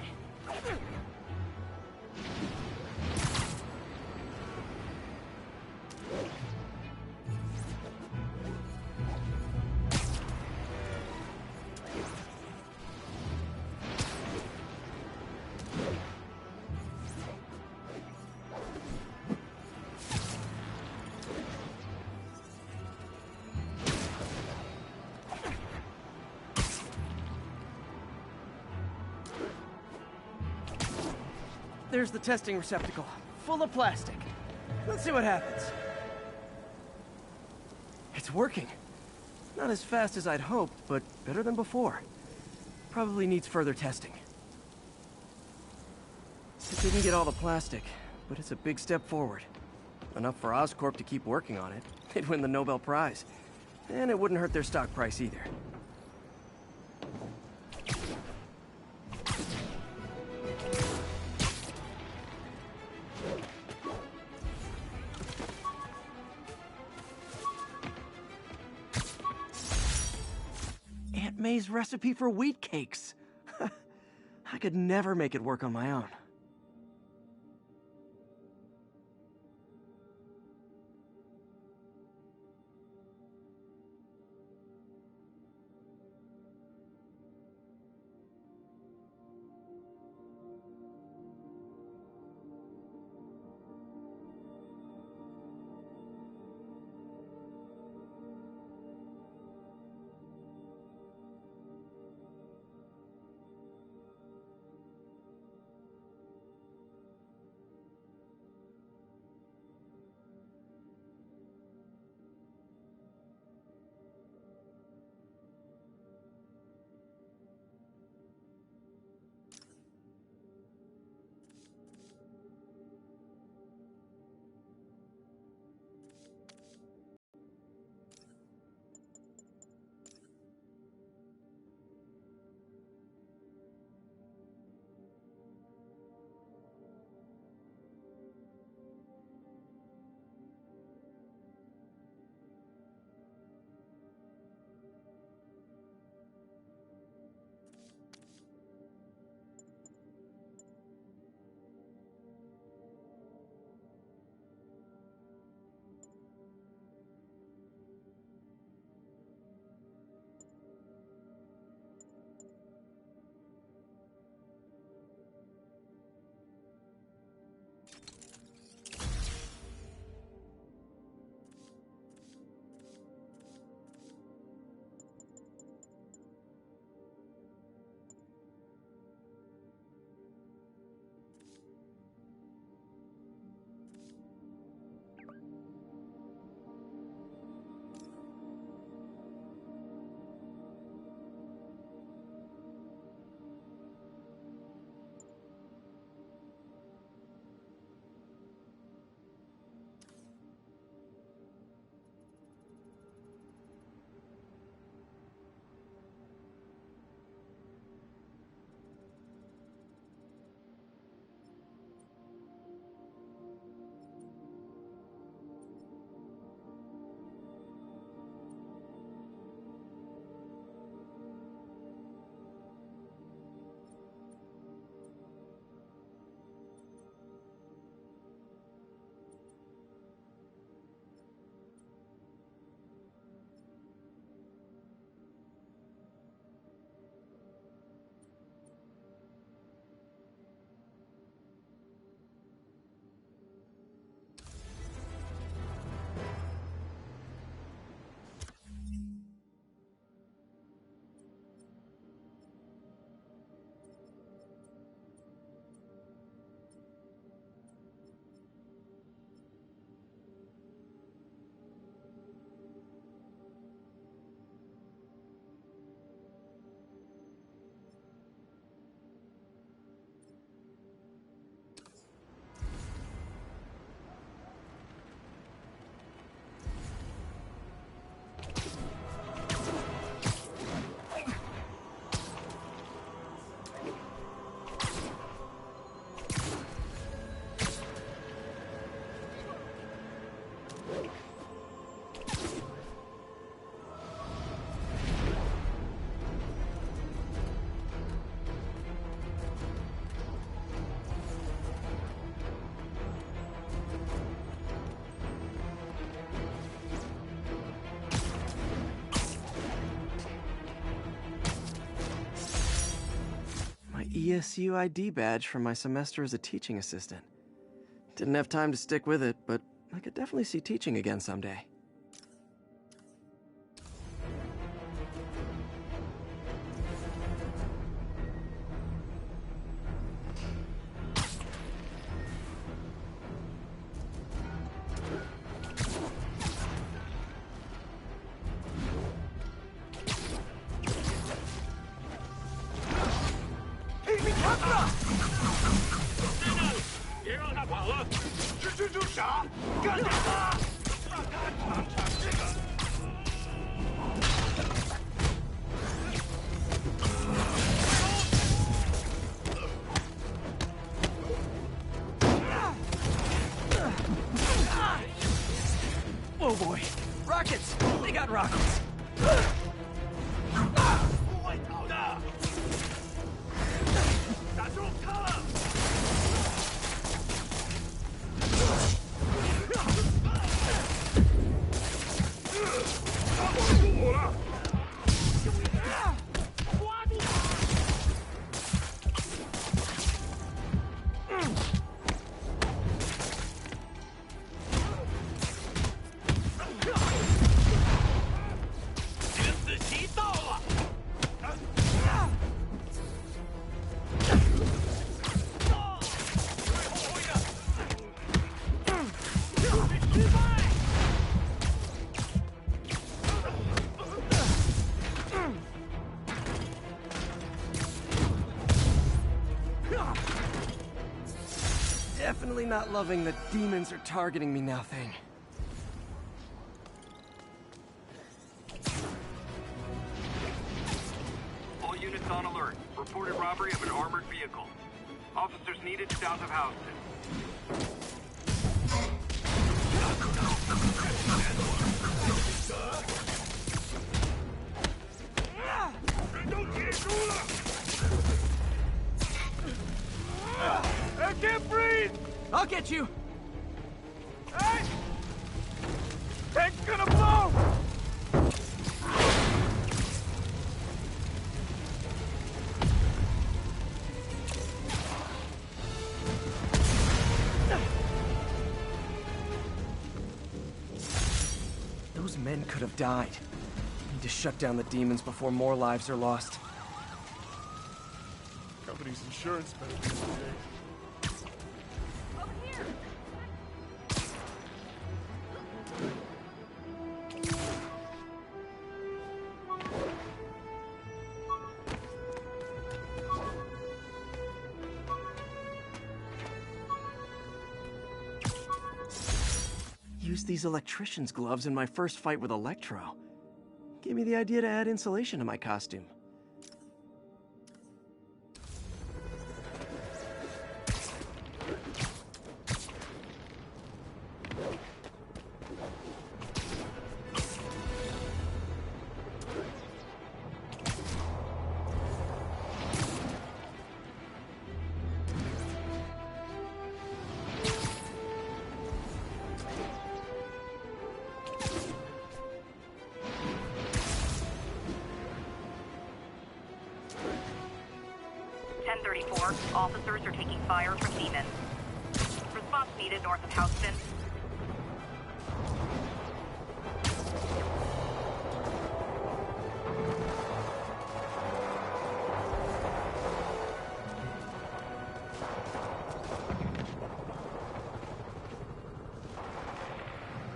There's the testing receptacle, full of plastic. Let's see what happens. It's working. Not as fast as I'd hoped, but better than before. Probably needs further testing. It didn't get all the plastic, but it's a big step forward. Enough for Oscorp to keep working on it. They'd win the Nobel Prize. And it wouldn't hurt their stock price either. Aunt May's recipe for wheat cakes. I could never make it work on my own. ESU ID badge from my semester as a teaching assistant. Didn't have time to stick with it, but I could definitely see teaching again someday. Oh boy, rockets! They got rockets! really not loving the demons are targeting me now thing. All units on alert. Reported robbery of an armored vehicle. Officers needed south of Houston. I can't breathe! I'll get you! Hey! Tank's gonna blow! Those men could have died. Need to shut down the demons before more lives are lost. Company's insurance benefits today. Used these electrician's gloves in my first fight with Electro. Gave me the idea to add insulation to my costume. Officers are taking fire from demons. Response needed north of Houston.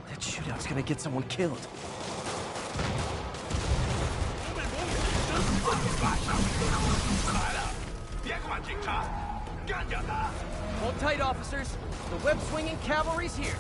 That shootout's gonna get someone killed. Hold tight, officers. The web-swinging cavalry's here.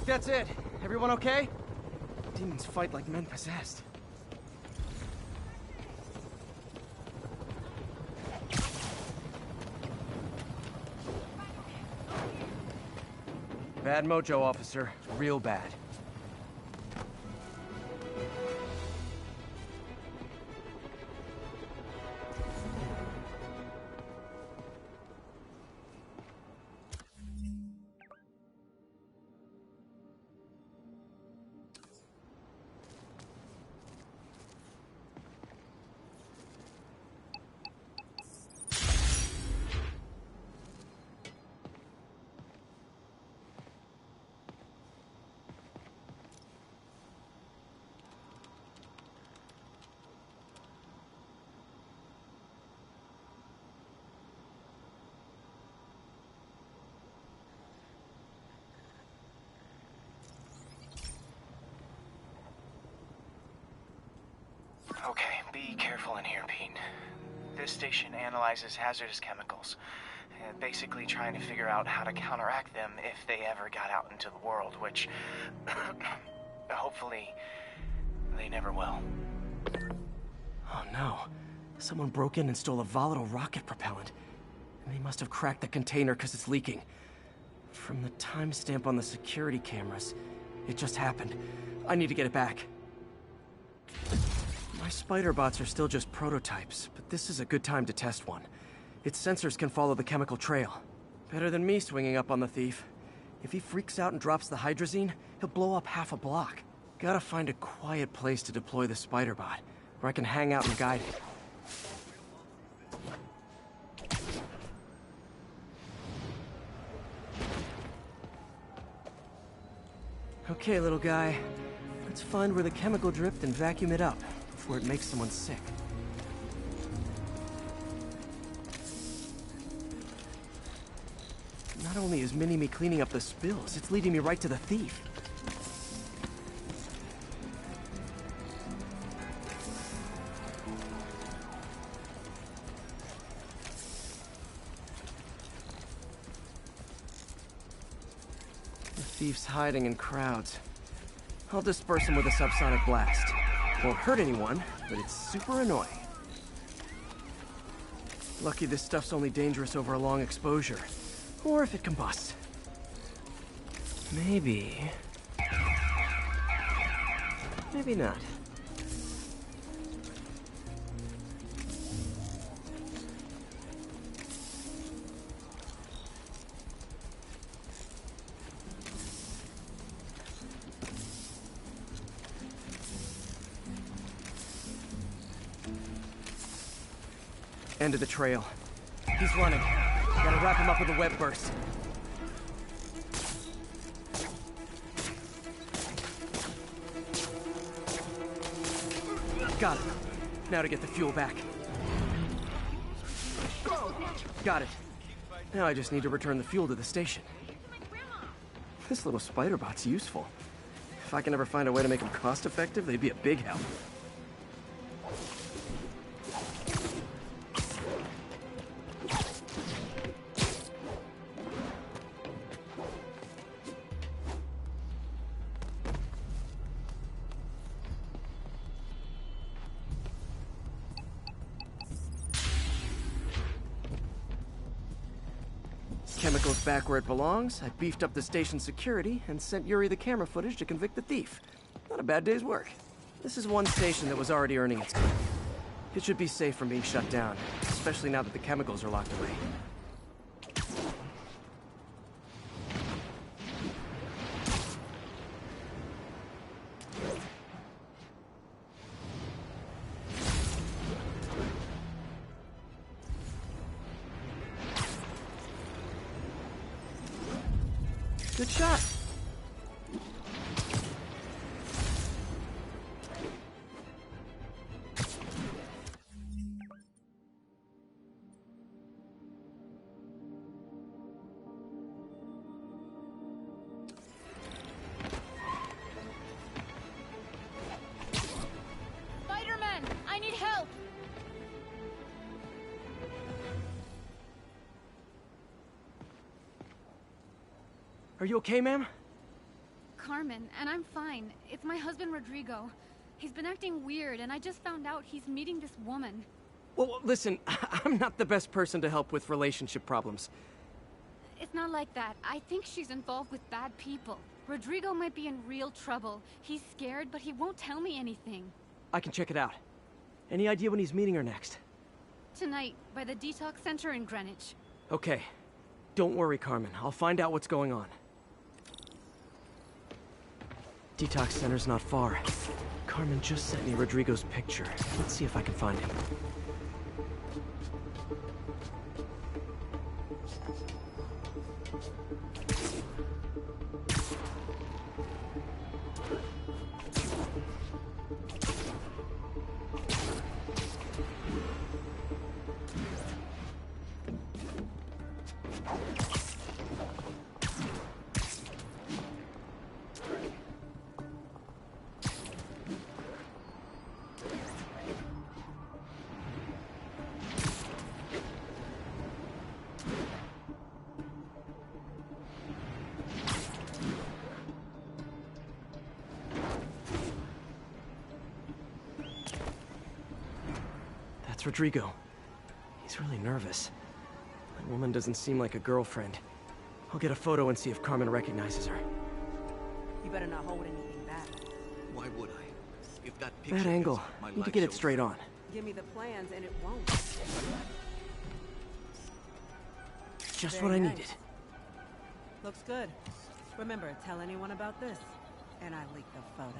That's it. Everyone okay? Demons fight like men possessed. Bad mojo, officer. Real bad. Okay, be careful in here, Pete. This station analyzes hazardous chemicals, basically trying to figure out how to counteract them if they ever got out into the world, which hopefully they never will. Oh no. Someone broke in and stole a volatile rocket propellant. And they must have cracked the container because it's leaking. From the timestamp on the security cameras, it just happened. I need to get it back. My spider bots are still just prototypes, but this is a good time to test one. Its sensors can follow the chemical trail. Better than me swinging up on the thief. If he freaks out and drops the hydrazine, he'll blow up half a block. Gotta find a quiet place to deploy the spider bot, where I can hang out and guide it. Okay, little guy. Let's find where the chemical dripped and vacuum it up before it makes someone sick. Not only is Mini-Me cleaning up the spills, it's leading me right to the thief. The thief's hiding in crowds. I'll disperse him with a subsonic blast. Won't hurt anyone, but it's super annoying. Lucky this stuff's only dangerous over a long exposure. Or if it combusts. Maybe... maybe not. End of the trail. He's running. Gotta wrap him up with a web burst. Got it. Now to get the fuel back. Got it. Now I just need to return the fuel to the station. This little spider bot's useful. If I can ever find a way to make them cost-effective, they'd be a big help. Chemicals back where it belongs. I beefed up the station security and sent Yuri the camera footage to convict the thief. Not a bad day's work. This is one station that was already earning its keep. It should be safe from being shut down, especially now that the chemicals are locked away. Good shot. Spider-Man, I need help. Are you okay, ma'am? Carmen, and I'm fine. It's my husband, Rodrigo. He's been acting weird, and I just found out he's meeting this woman. Well, listen, I'm not the best person to help with relationship problems. It's not like that. I think she's involved with bad people. Rodrigo might be in real trouble. He's scared, but he won't tell me anything. I can check it out. Any idea when he's meeting her next? Tonight, by the detox center in Greenwich. Okay. Don't worry, Carmen. I'll find out what's going on. Detox center's not far. Carmen just sent me Rodrigo's picture. Let's see if I can find him. Rodrigo. He's really nervous. That woman doesn't seem like a girlfriend. I'll get a photo and see if Carmen recognizes her. You better not hold anything back. Why would I? If that picture Bad angle. Need to get it straight on. Give me the plans and it won't. Just what I needed. Looks good. Remember, tell anyone about this, and I leak the photo.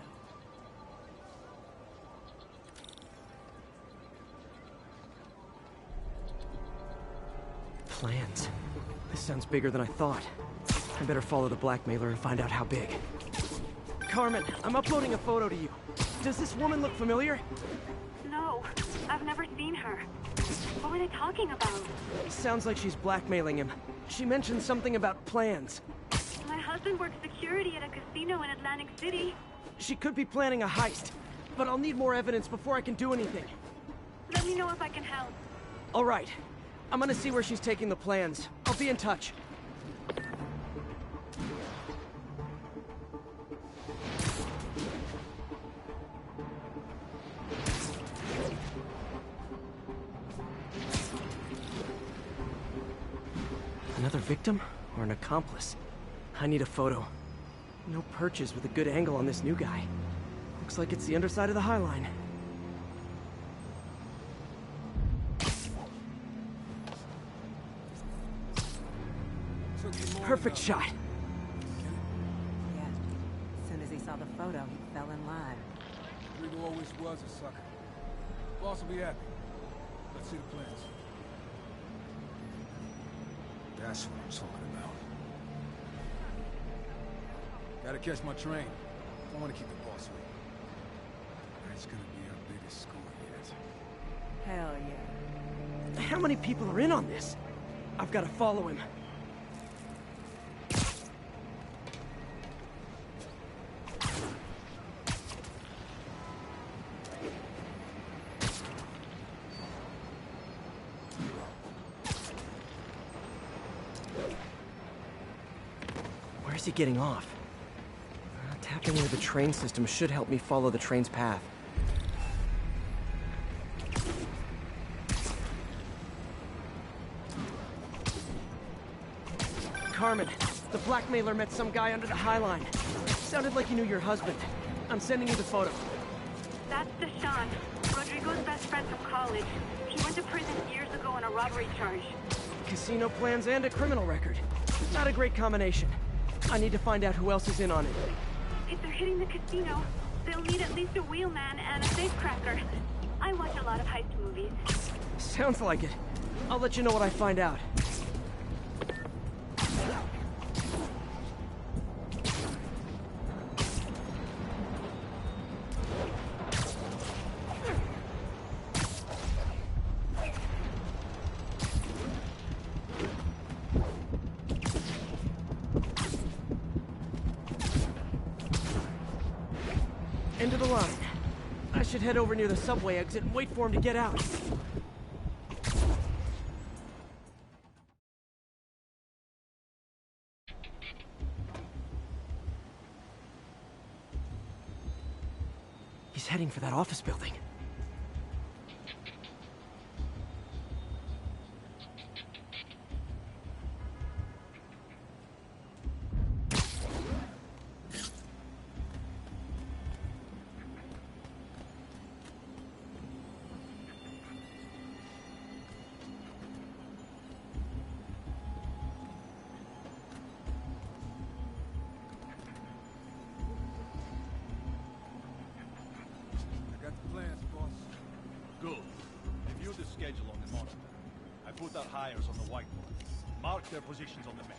Plans. This sounds bigger than I thought. I better follow the blackmailer and find out how big. Carmen, I'm uploading a photo to you. Does this woman look familiar? No, I've never seen her. What were they talking about? Sounds like she's blackmailing him. She mentioned something about plans. My husband works security at a casino in Atlantic City. She could be planning a heist, but I'll need more evidence before I can do anything. Let me know if I can help. All right. I'm gonna see where she's taking the plans. I'll be in touch. Another victim or an accomplice? I need a photo. No perches with a good angle on this new guy. Looks like it's the underside of the High Line. Perfect shot. Yeah. As soon as he saw the photo, he fell in line. Rodrigo always was a sucker. Boss will be happy. Let's see the plans. That's what I'm talking about. Gotta catch my train. Don't want to keep the boss waiting. That's gonna be our biggest score yet. Hell yeah. How many people are in on this? I've got to follow him. Where's he getting off? Tapping into the train system should help me follow the train's path. Carmen, the blackmailer met some guy under the High Line. Sounded like he knew your husband. I'm sending you the photo. That's Deshaun, Rodrigo's best friend from college. He went to prison years ago on a robbery charge. Casino plans and a criminal record. Not a great combination. I need to find out who else is in on it. If they're hitting the casino, they'll need at least a wheelman and a safecracker. I watch a lot of heist movies. Sounds like it. I'll let you know what I find out. End of the line. I should head over near the subway exit and wait for him to get out. He's heading for that office building. Schedule on the monitor. I put our hires on the whiteboard. Mark their positions on the map.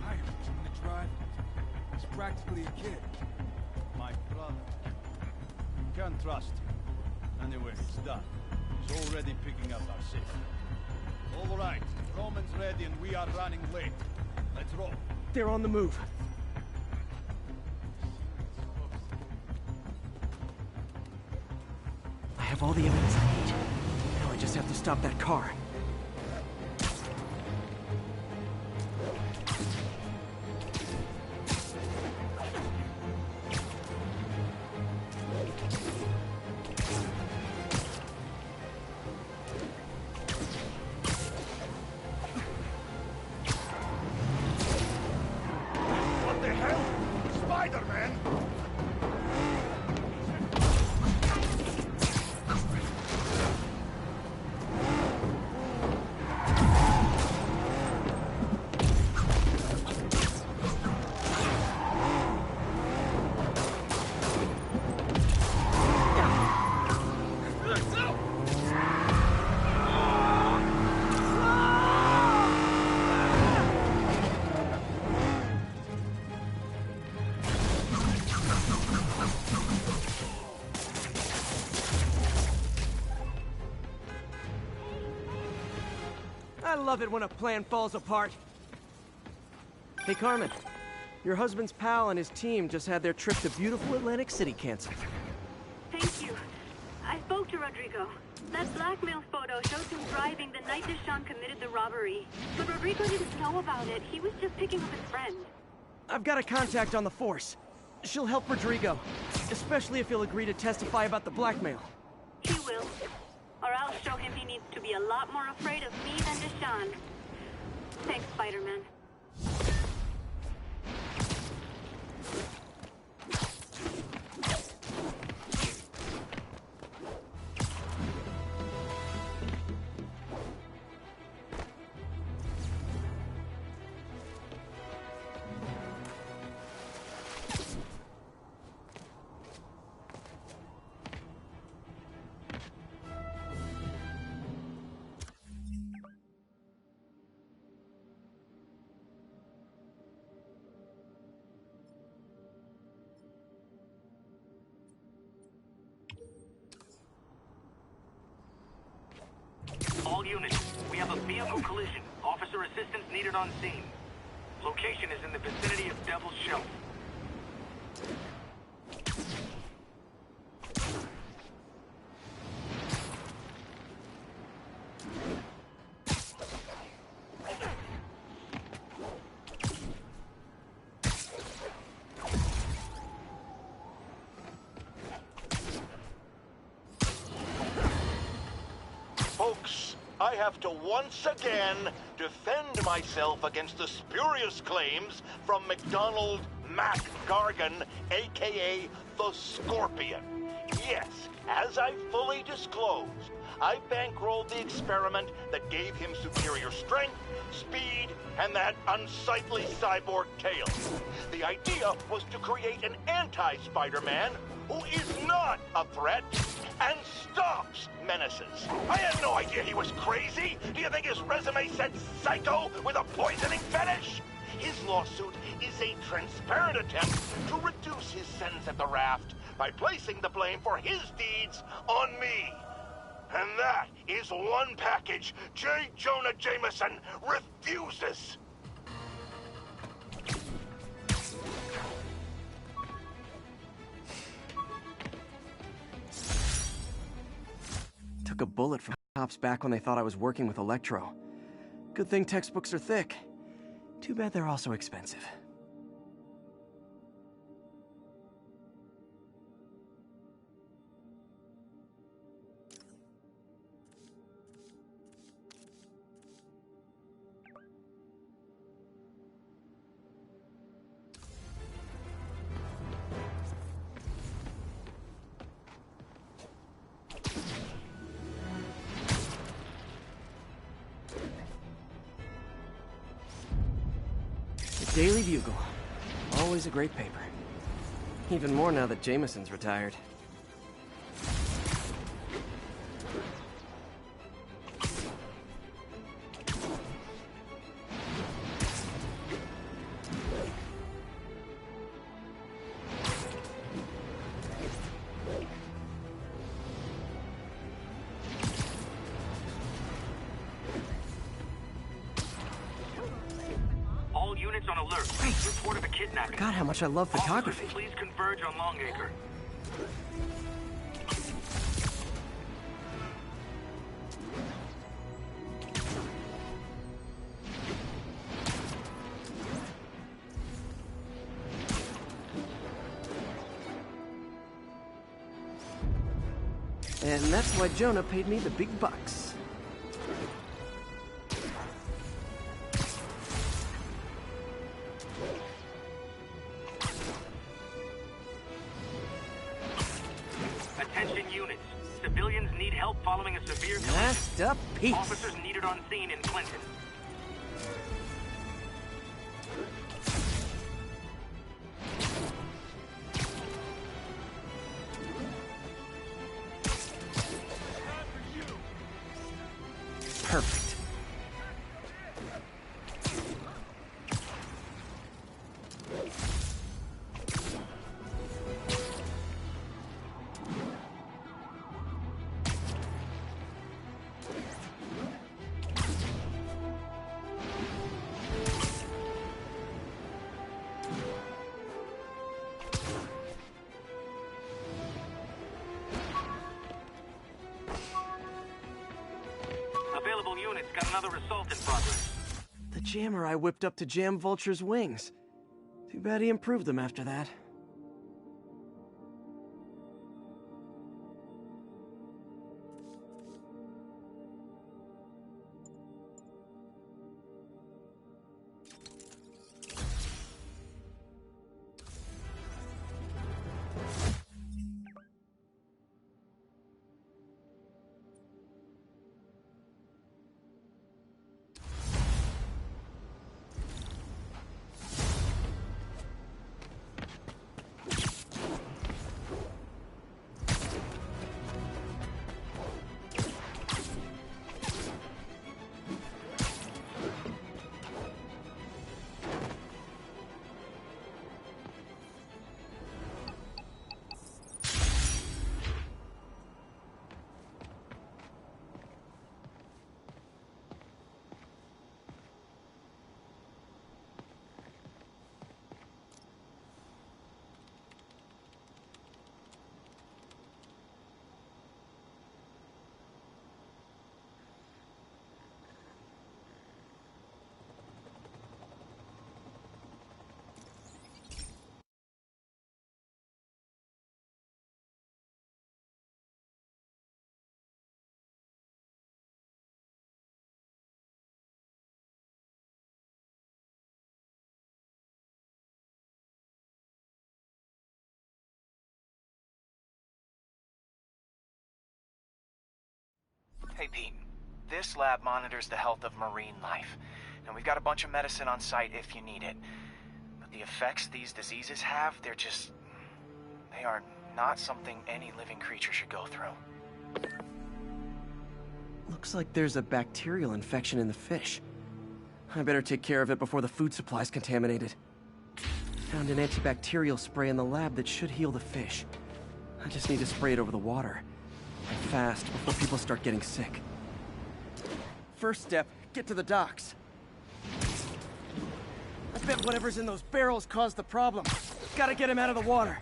Hire on the drive. He's practically a kid. My brother. Can't trust him. Anyway, it's done. He's already picking up our signal. All right, Roman's ready and we are running late. Let's roll. They're on the move. I have all the evidence I need. Now I just have to stop that car. love it when a plan falls apart. Hey, Carmen. Your husband's pal and his team just had their trip to beautiful Atlantic City canceled. Thank you. I spoke to Rodrigo. That blackmail photo shows him driving the night Deshaun committed the robbery. But Rodrigo didn't know about it. He was just picking up his friend. I've got a contact on the force. She'll help Rodrigo, especially if he'll agree to testify about the blackmail. He will. Or I'll show him he needs to be a lot more afraid of me than Deshaun. Thanks, Spider-Man. All units, we have a vehicle collision. Officer assistance needed on scene. Location is in the vicinity of Devil's Shelf. Folks, I have to once again defend myself against the spurious claims from McDonald Mac Gargan, aka the Scorpion. Yes, as I fully disclosed, I bankrolled the experiment that gave him superior strength, speed, and that unsightly cyborg tail. The idea was to create an anti-Spider-Man who is not a threat and stops menaces. I had no idea he was crazy. Do you think his resume said psycho with a poisoning fetish? His lawsuit is a transparent attempt to reduce his sentence at the raft by placing the blame for his deeds on me. And that is one package J. Jonah Jameson refuses. Took a bullet from cops back when they thought I was working with Electro. Good thing textbooks are thick. Too bad they're also expensive. Daily Bugle. Always a great paper. Even more now that Jameson's retired. On alert. Report of a kidnapping. Forgot how much I love photography. Officers, please converge on Longacre. And that's why Jonah paid me the big bucks. Attention units. Civilians need help following a severe collision. Masterpiece. Officers needed on scene in Clinton. Perfect. another assault in progress. The jammer I whipped up to jam Vulture's wings. Too bad he improved them after that. Hey, Pete. This lab monitors the health of marine life. And we've got a bunch of medicine on site if you need it. But the effects these diseases have, they are not something any living creature should go through. Looks like there's a bacterial infection in the fish. I better take care of it before the food supply's contaminated. Found an antibacterial spray in the lab that should heal the fish. I just need to spray it over the water. And fast, before people start getting sick. First step, get to the docks. I bet whatever's in those barrels caused the problem. Gotta get him out of the water.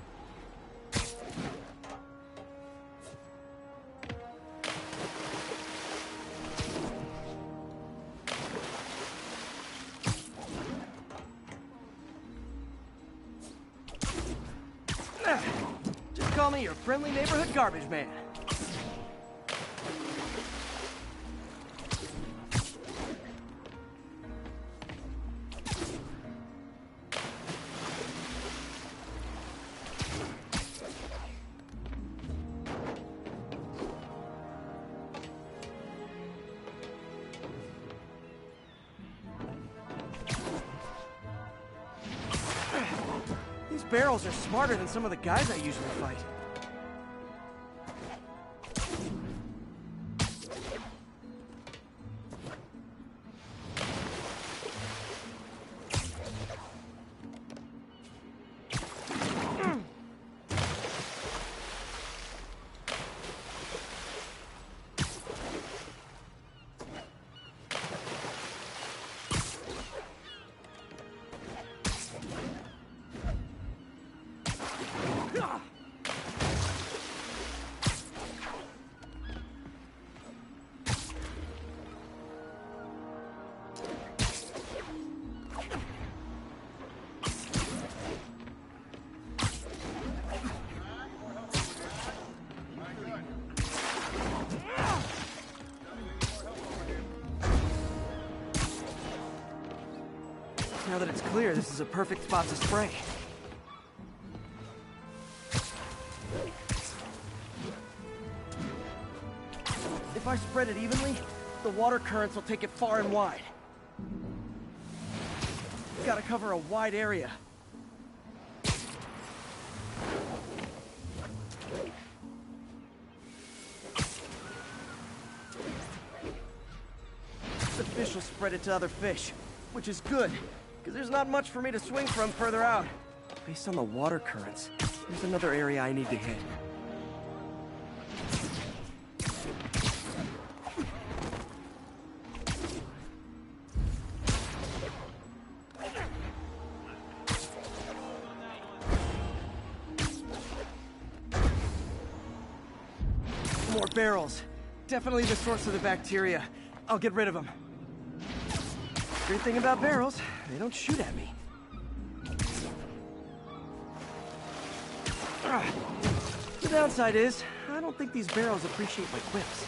Just call me your friendly neighborhood garbage man. These barrels are smarter than some of the guys I usually fight. Now that it's clear, this is a perfect spot to spray. If I spread it evenly, the water currents will take it far and wide. Gotta cover a wide area. The fish will spread it to other fish, which is good, because there's not much for me to swing from further out. Based on the water currents, there's another area I need to hit. More barrels. Definitely the source of the bacteria. I'll get rid of them. Great thing about barrels, they don't shoot at me. The downside is, I don't think these barrels appreciate my quips.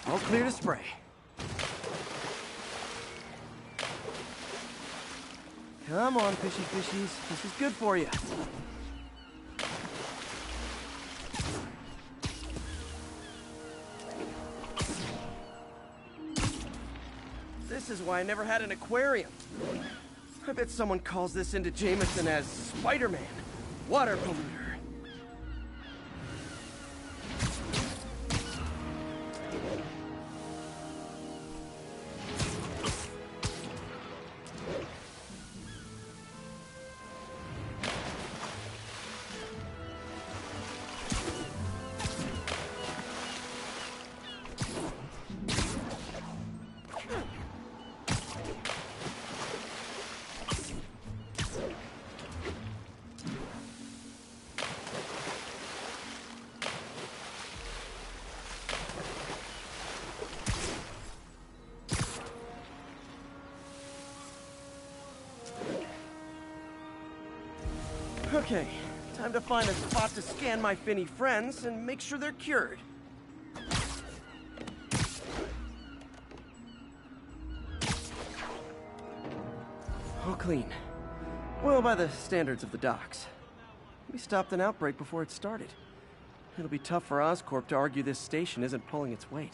All clear to spray. Come on, fishy fishies. This is good for you. This is why I never had an aquarium. I bet someone calls this into Jameson as Spider-Man, water polluter. Okay, time to find a spot to scan my finny friends and make sure they're cured. All clean. Well, by the standards of the docks. We stopped an outbreak before it started. It'll be tough for Oscorp to argue this station isn't pulling its weight.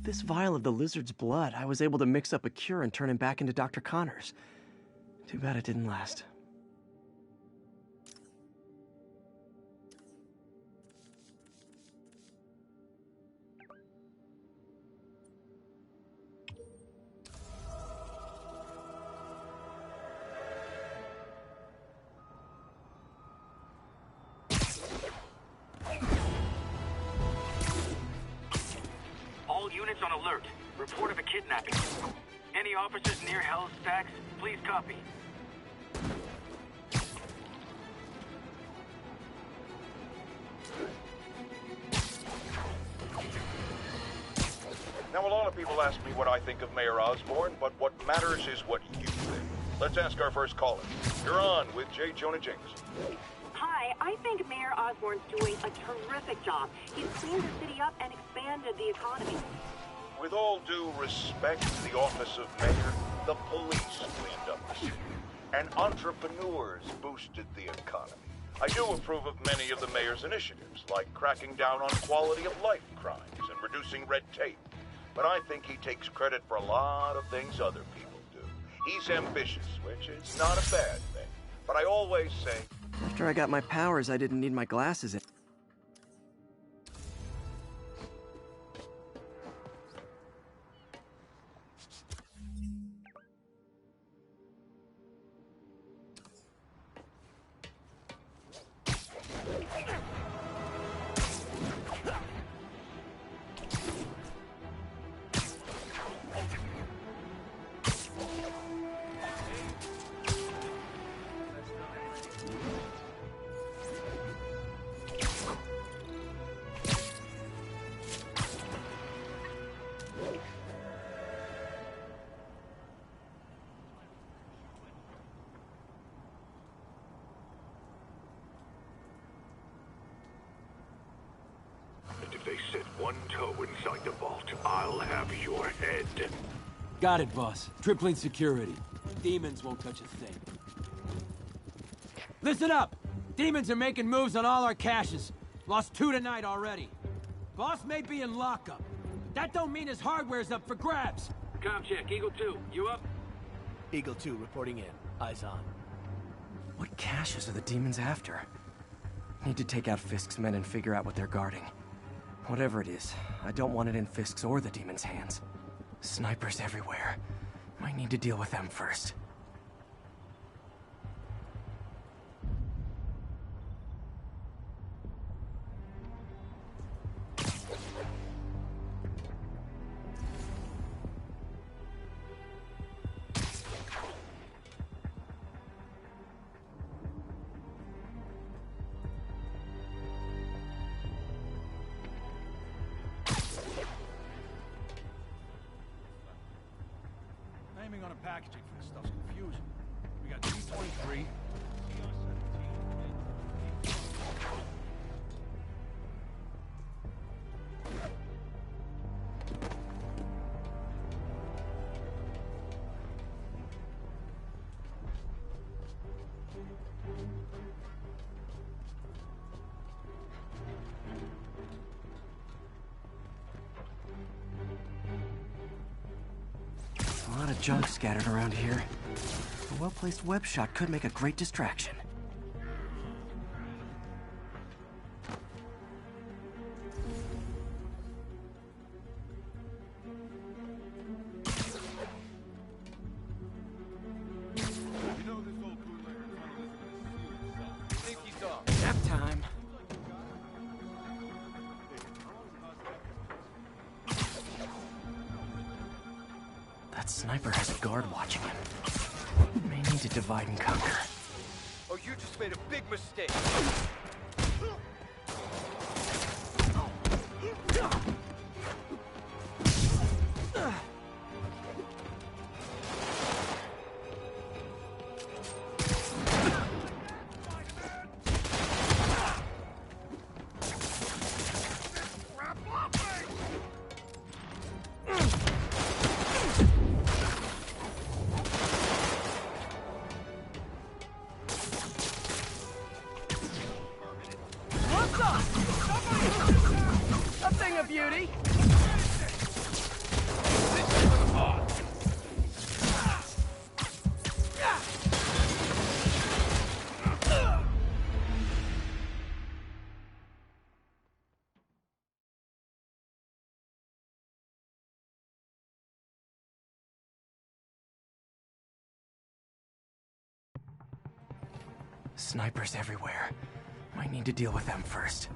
With this vial of the lizard's blood, I was able to mix up a cure and turn him back into Dr. Connors. Too bad it didn't last. All units on alert. Report of a kidnapping. Any officers near Hell's Stacks, please copy. Now, a lot of people ask me what I think of Mayor Osborn, but what matters is what you think. Let's ask our first caller. You're on with J. Jonah Jameson. Hi, I think Mayor Osborn's doing a terrific job. He's cleaned the city up and expanded the economy. With all due respect to the office of mayor, the police cleaned up the city, and entrepreneurs boosted the economy. I do approve of many of the mayor's initiatives, like cracking down on quality of life crimes and reducing red tape. But I think he takes credit for a lot of things other people do. He's ambitious, which is not a bad thing. But I always say... After I got my powers, I didn't need my glasses in. If they set one toe inside the vault, I'll have your head. Got it, boss. Tripling security. Demons won't touch a thing. Listen up! Demons are making moves on all our caches. Lost 2 tonight already. Boss may be in lockup, but that don't mean his hardware's up for grabs. Com check, Eagle 2, you up? Eagle 2 reporting in. Eyes on. What caches are the demons after? Need to take out Fisk's men and figure out what they're guarding. Whatever it is, I don't want it in Fisk's or the demons' hands. Snipers everywhere. Might need to deal with them first. Naming on a packaging for this stuff's confusing. We got G23, A lot of junk scattered around here. A well-placed web shot could make a great distraction. Nap time. That sniper has a guard watching him. May need to divide and conquer. Oh, you just made a big mistake. A thing of beauty. Snipers everywhere. Might need to deal with them first.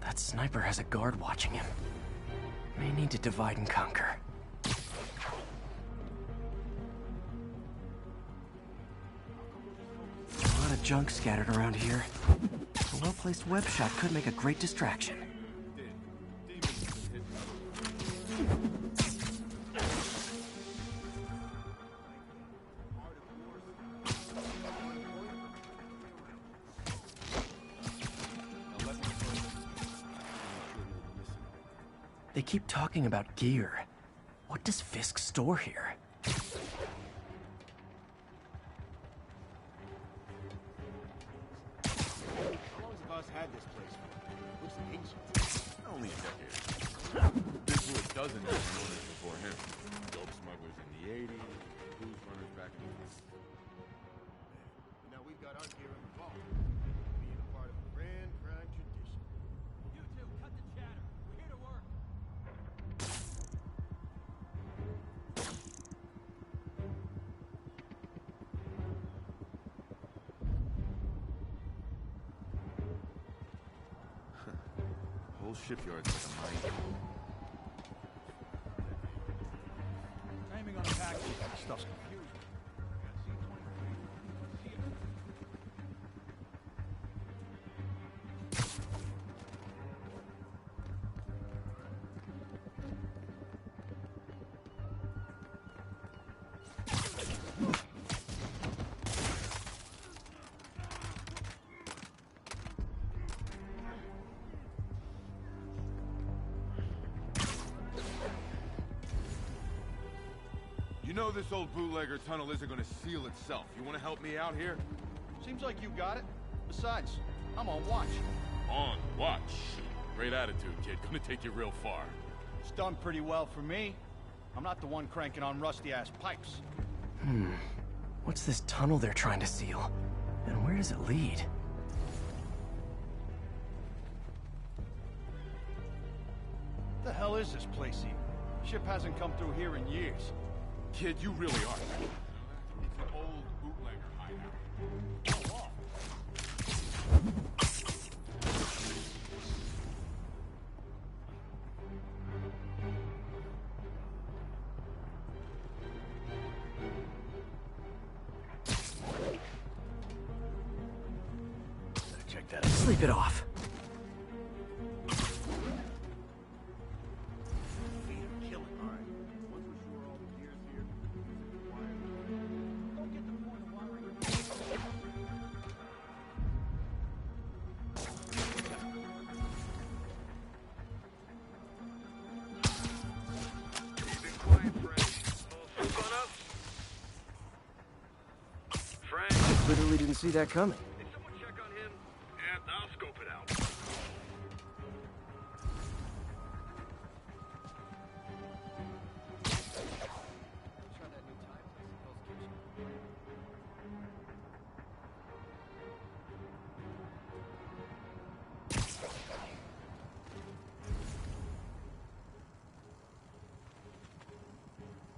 That sniper has a guard watching him. May need to divide and conquer. A lot of junk scattered around here. A well-placed web shot could make a great distraction. They keep talking about gear. What does Fisk store here? How long has Boss had this place for? Looks ancient. Only a decade. This was dozens of owners before him. Dope smugglers in the 80s, booze runners back in the 50s. Now we've got our gear in the vault. Being a part of a grand crime tradition. You two, cut the chatter. We're here to work. Whole shipyard's like a mine. Timing on the package. Stuff's confusing. You know this old bootlegger tunnel isn't gonna seal itself. You wanna help me out here? Seems like you got it. Besides, I'm on watch. On watch. Great attitude, kid. Gonna take you real far. It's done pretty well for me. I'm not the one cranking on rusty-ass pipes. What's this tunnel they're trying to seal? And where does it lead? What the hell is this place even? Ship hasn't come through here in years. Kid, you really are. It's an old bootlegger hideout. Go off. Check that out. Sleep it off. Literally didn't see that coming. Did someone check on him? Yeah, I'll scope it out.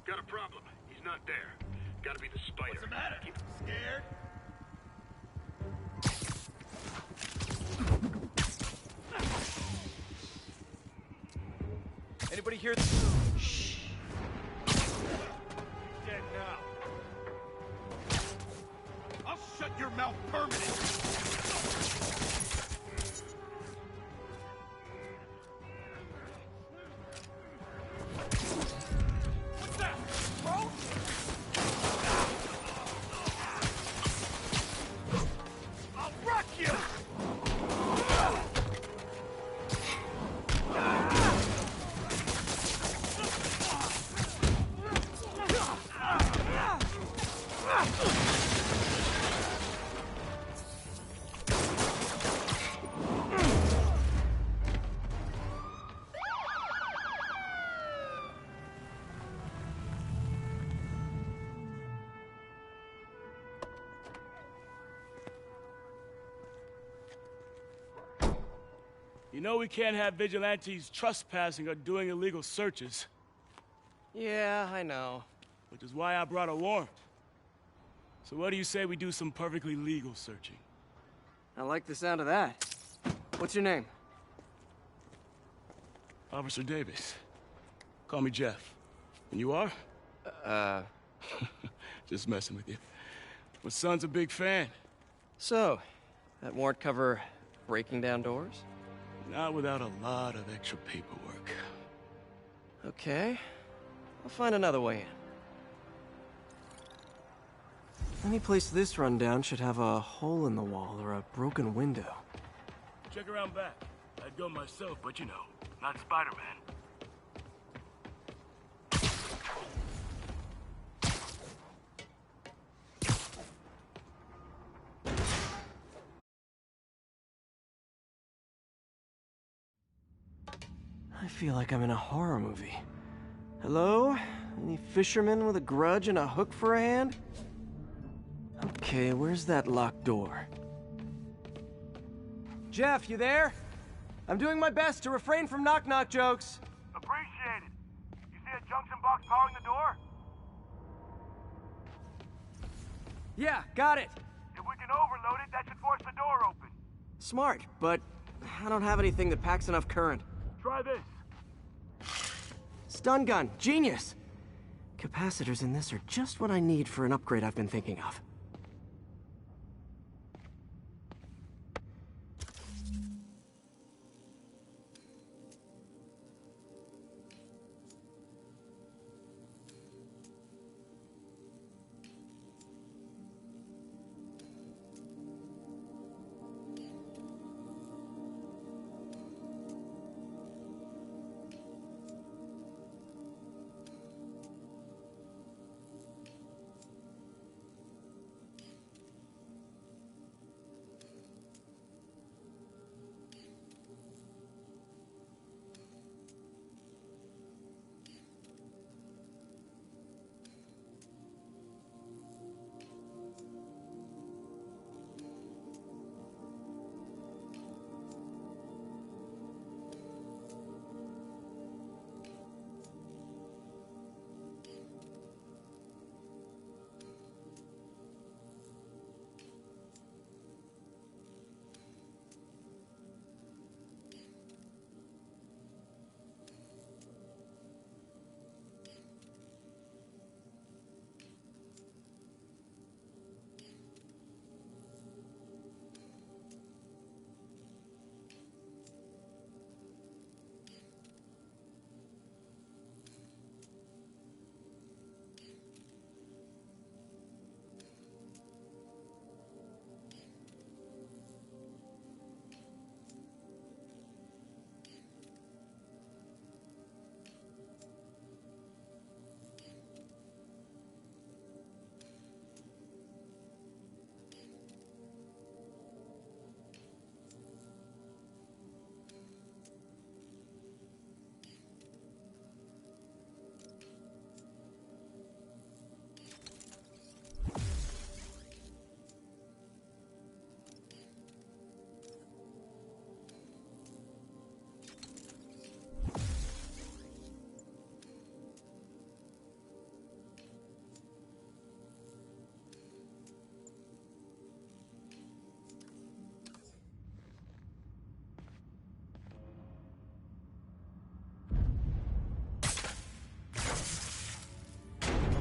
Got a problem. He's not there. Gotta be the spider. What's the matter? Scared? Anybody hear this? Shh. Dead now. I'll shut your mouth permanently. What's that, bro? I'll rock you! You know we can't have vigilantes trespassing or doing illegal searches. Yeah, I know. Which is why I brought a warrant. So what do you say we do some perfectly legal searching? I like the sound of that. What's your name? Officer Davis. Call me Jeff. And you are? Just messing with you. My son's a big fan. So, that warrant cover breaking down doors? Not without a lot of extra paperwork. Okay. I'll find another way in. Any place this rundown should have a hole in the wall or a broken window. Check around back. I'd go myself, but you know, not Spider-Man. I feel like I'm in a horror movie. Hello? Any fisherman with a grudge and a hook for a hand? Okay, where's that locked door? Jeff, you there? I'm doing my best to refrain from knock-knock jokes. Appreciate it. You see a junction box powering the door? Yeah, got it. If we can overload it, that should force the door open. Smart, but I don't have anything that packs enough current. Try this. Stun gun, genius! Capacitors in this are just what I need for an upgrade I've been thinking of.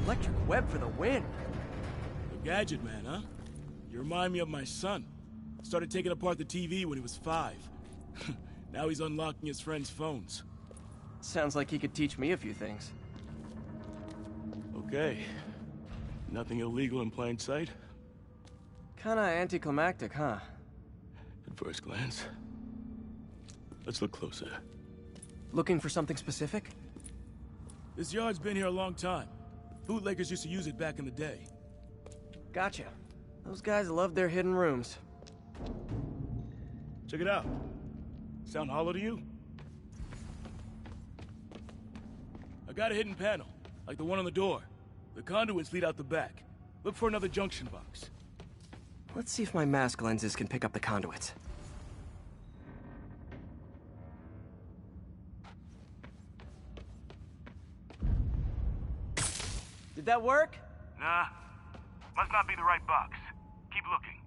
Electric web for the win. The gadget man, huh? You remind me of my son. Started taking apart the TV when he was 5. Now he's unlocking his friends' phones. Sounds like he could teach me a few things. Okay. Nothing illegal in plain sight? Kinda anticlimactic, huh? At first glance. Let's look closer. Looking for something specific? This yard's been here a long time. Bootleggers used to use it back in the day. Gotcha. Those guys love their hidden rooms. Check it out. Sound hollow to you? I got a hidden panel, like the one on the door. The conduits lead out the back. Look for another junction box. Let's see if my mask lenses can pick up the conduits. Did that work? Nah. Must not be the right box. Keep looking.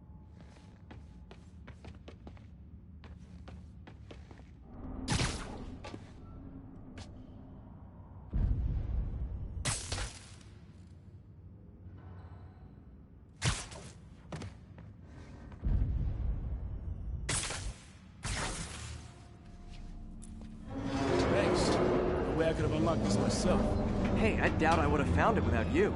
Thanks. No way I could have unlocked this myself. Hey, I doubt I would have found it without you.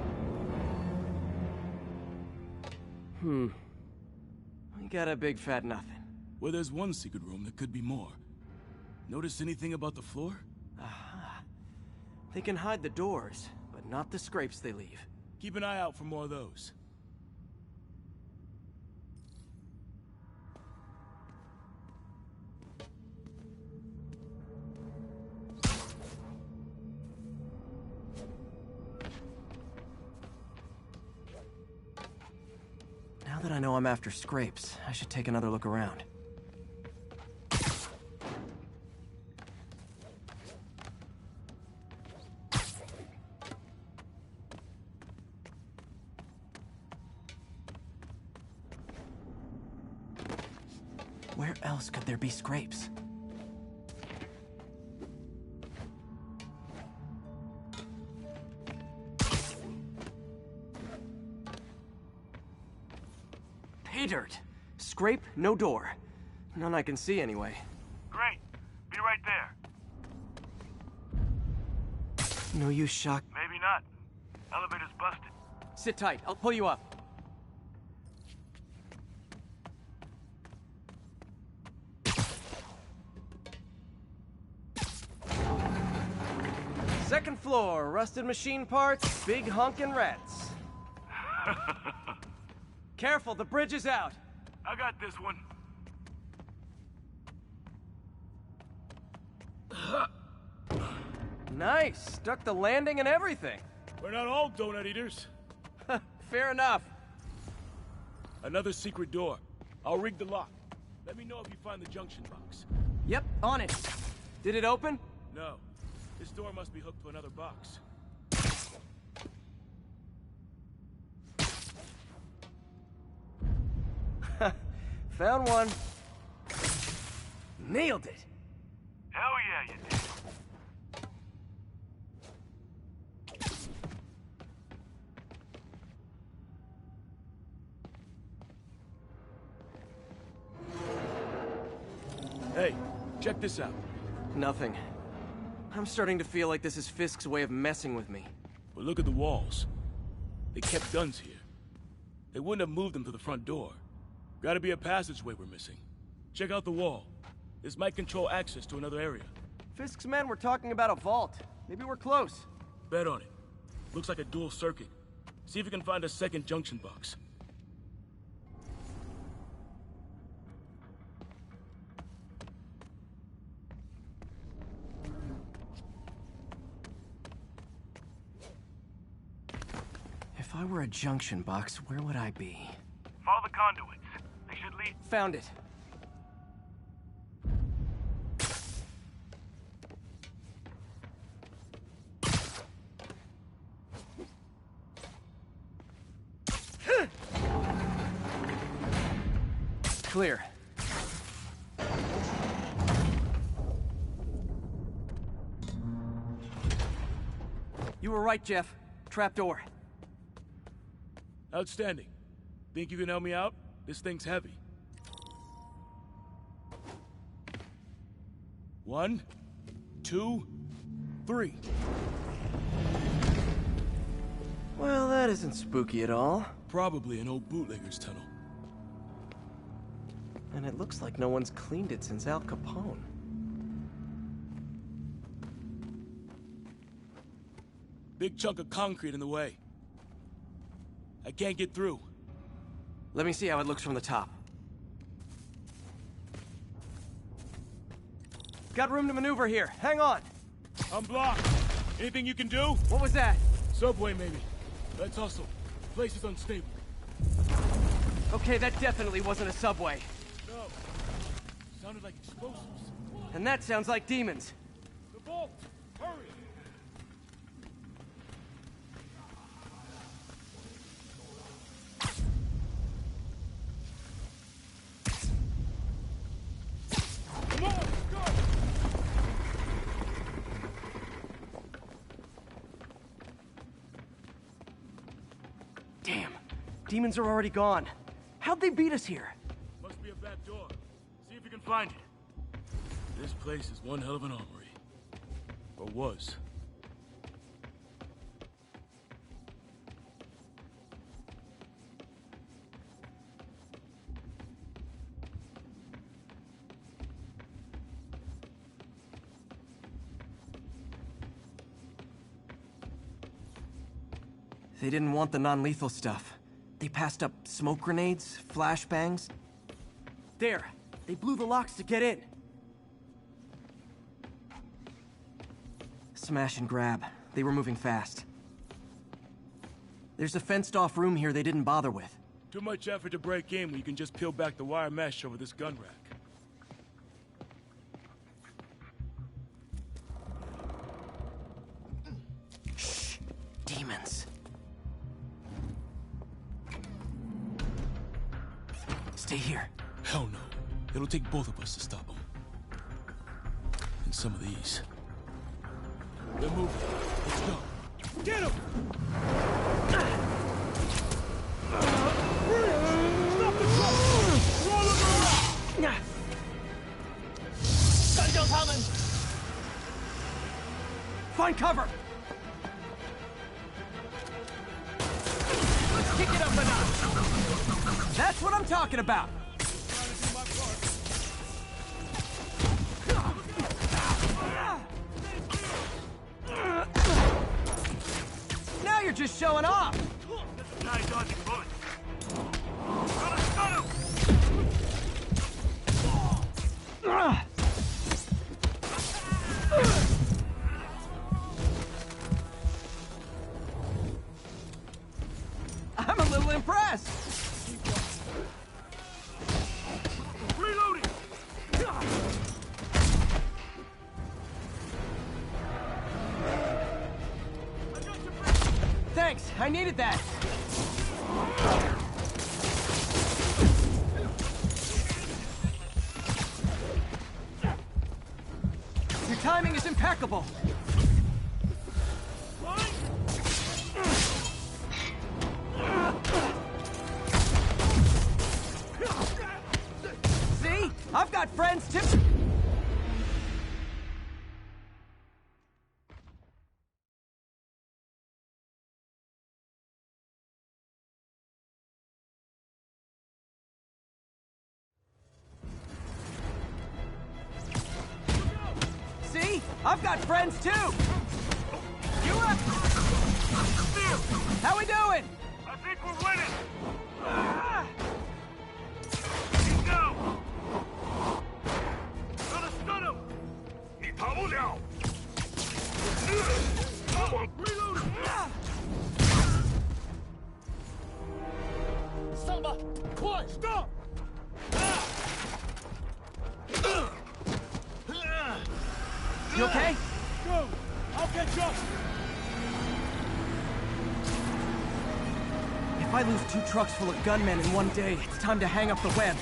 We got a big fat nothing. Well, there's one secret room that could be more. Notice anything about the floor? Aha. They can hide the doors, but not the scrapes they leave. Keep an eye out for more of those. Now that I know I'm after scrapes, I should take another look around. Where else could there be scrapes? Pay dirt. Scrape, no door. None I can see anyway. Great. Be right there. No use shock. Maybe not. Elevator's busted. Sit tight. I'll pull you up. Second floor, rusted machine parts, big honkin' rats. Careful, the bridge is out. I got this one. Nice, stuck the landing and everything. We're not all donut eaters. Fair enough. Another secret door. I'll rig the lock. Let me know if you find the junction box. Yep, on it. Did it open? No. This door must be hooked to another box. Found one. Nailed it. Hell yeah, you did. Hey, check this out. Nothing. I'm starting to feel like this is Fisk's way of messing with me. But look at the walls. They kept guns here. They wouldn't have moved them to the front door. Gotta be a passageway we're missing. Check out the wall. This might control access to another area. Fisk's men were talking about a vault. Maybe we're close. Bet on it. Looks like a dual circuit. See if you can find a second junction box. If I were a junction box, where would I be? Follow the conduits. They should lead. Found it. Clear. You were right, Jeff. Trapdoor. Outstanding. Think you can help me out? This thing's heavy. 1, 2, 3. Well, that isn't spooky at all. Probably an old bootlegger's tunnel. And it looks like no one's cleaned it since Al Capone. Big chunk of concrete in the way. I can't get through. Let me see how it looks from the top. Got room to maneuver here. Hang on. I'm blocked. Anything you can do? What was that? Subway, maybe. Let's hustle. Place is unstable. Okay, that definitely wasn't a subway. No. Sounded like explosives. And that sounds like demons. The vault! Hurry! Demons are already gone. How'd they beat us here? Must be a back door. See if you can find it. This place is one hell of an armory. Or was. They didn't want the non-lethal stuff. They passed up smoke grenades, flashbangs. There! They blew the locks to get in! Smash and grab. They were moving fast. There's a fenced-off room here they didn't bother with. Too much effort to break in when you can just peel back the wire mesh over this gun rack. Shh! Demons. Stay here. Hell no. It'll take both of us to stop them. And some of these. They're moving. Let's go. Get him! Stop the truck! Roll him around! Find cover! Let's kick it up a notch! That's what I'm talking about! Now you're just showing off! Guy dodging bullets. I'm a little impressed! Reloading! Thanks, I needed that! Your timing is impeccable! See? I've got friends too! See? I've got friends too! You up? How we doing? I think we're winning! Keep go! Gotta stun him! 你逃不了! Reload! 上吧，快 Stop! You okay? Go! I'll catch up! If I lose 2 trucks full of gunmen in one day, it's time to hang up the webs.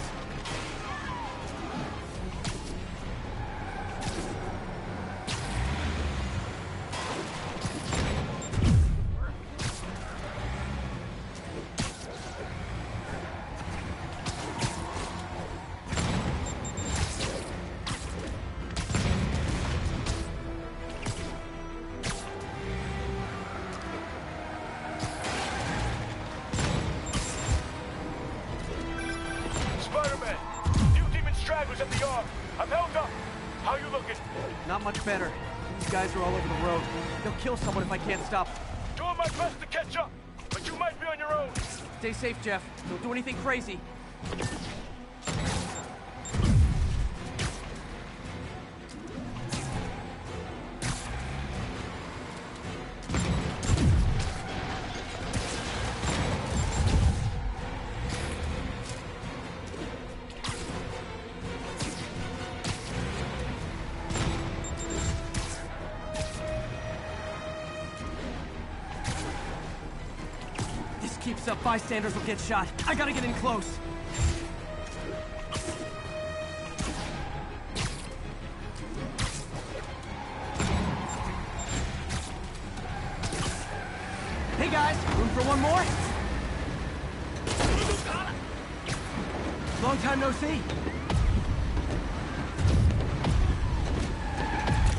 Spider-Man! Few demon stragglers at the yard. I'm held up. How you looking? Not much better. These guys are all over the road. They'll kill someone if I can't stop them. Doing my best to catch up, but you might be on your own. Stay safe, Jeff. Don't do anything crazy. This keeps up, bystanders will get shot. I gotta get in close. Hey guys, room for one more? Long time no see.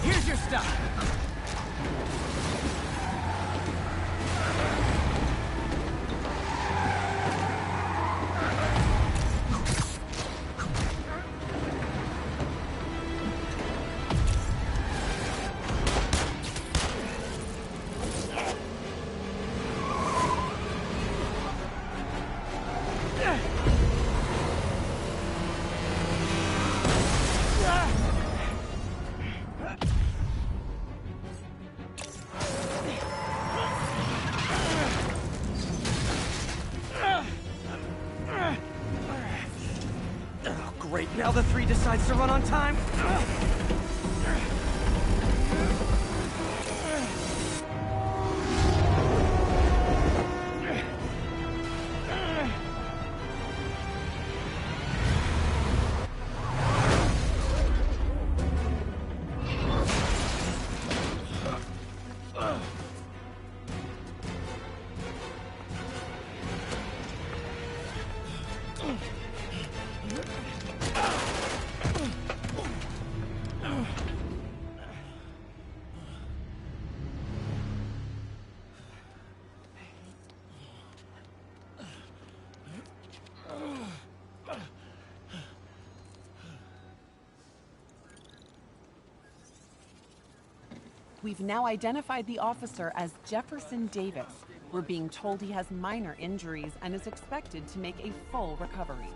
Here's your stuff. Great, now the 3 decides to run on time. We've now identified the officer as Jefferson Davis. We're being told he has minor injuries and is expected to make a full recovery.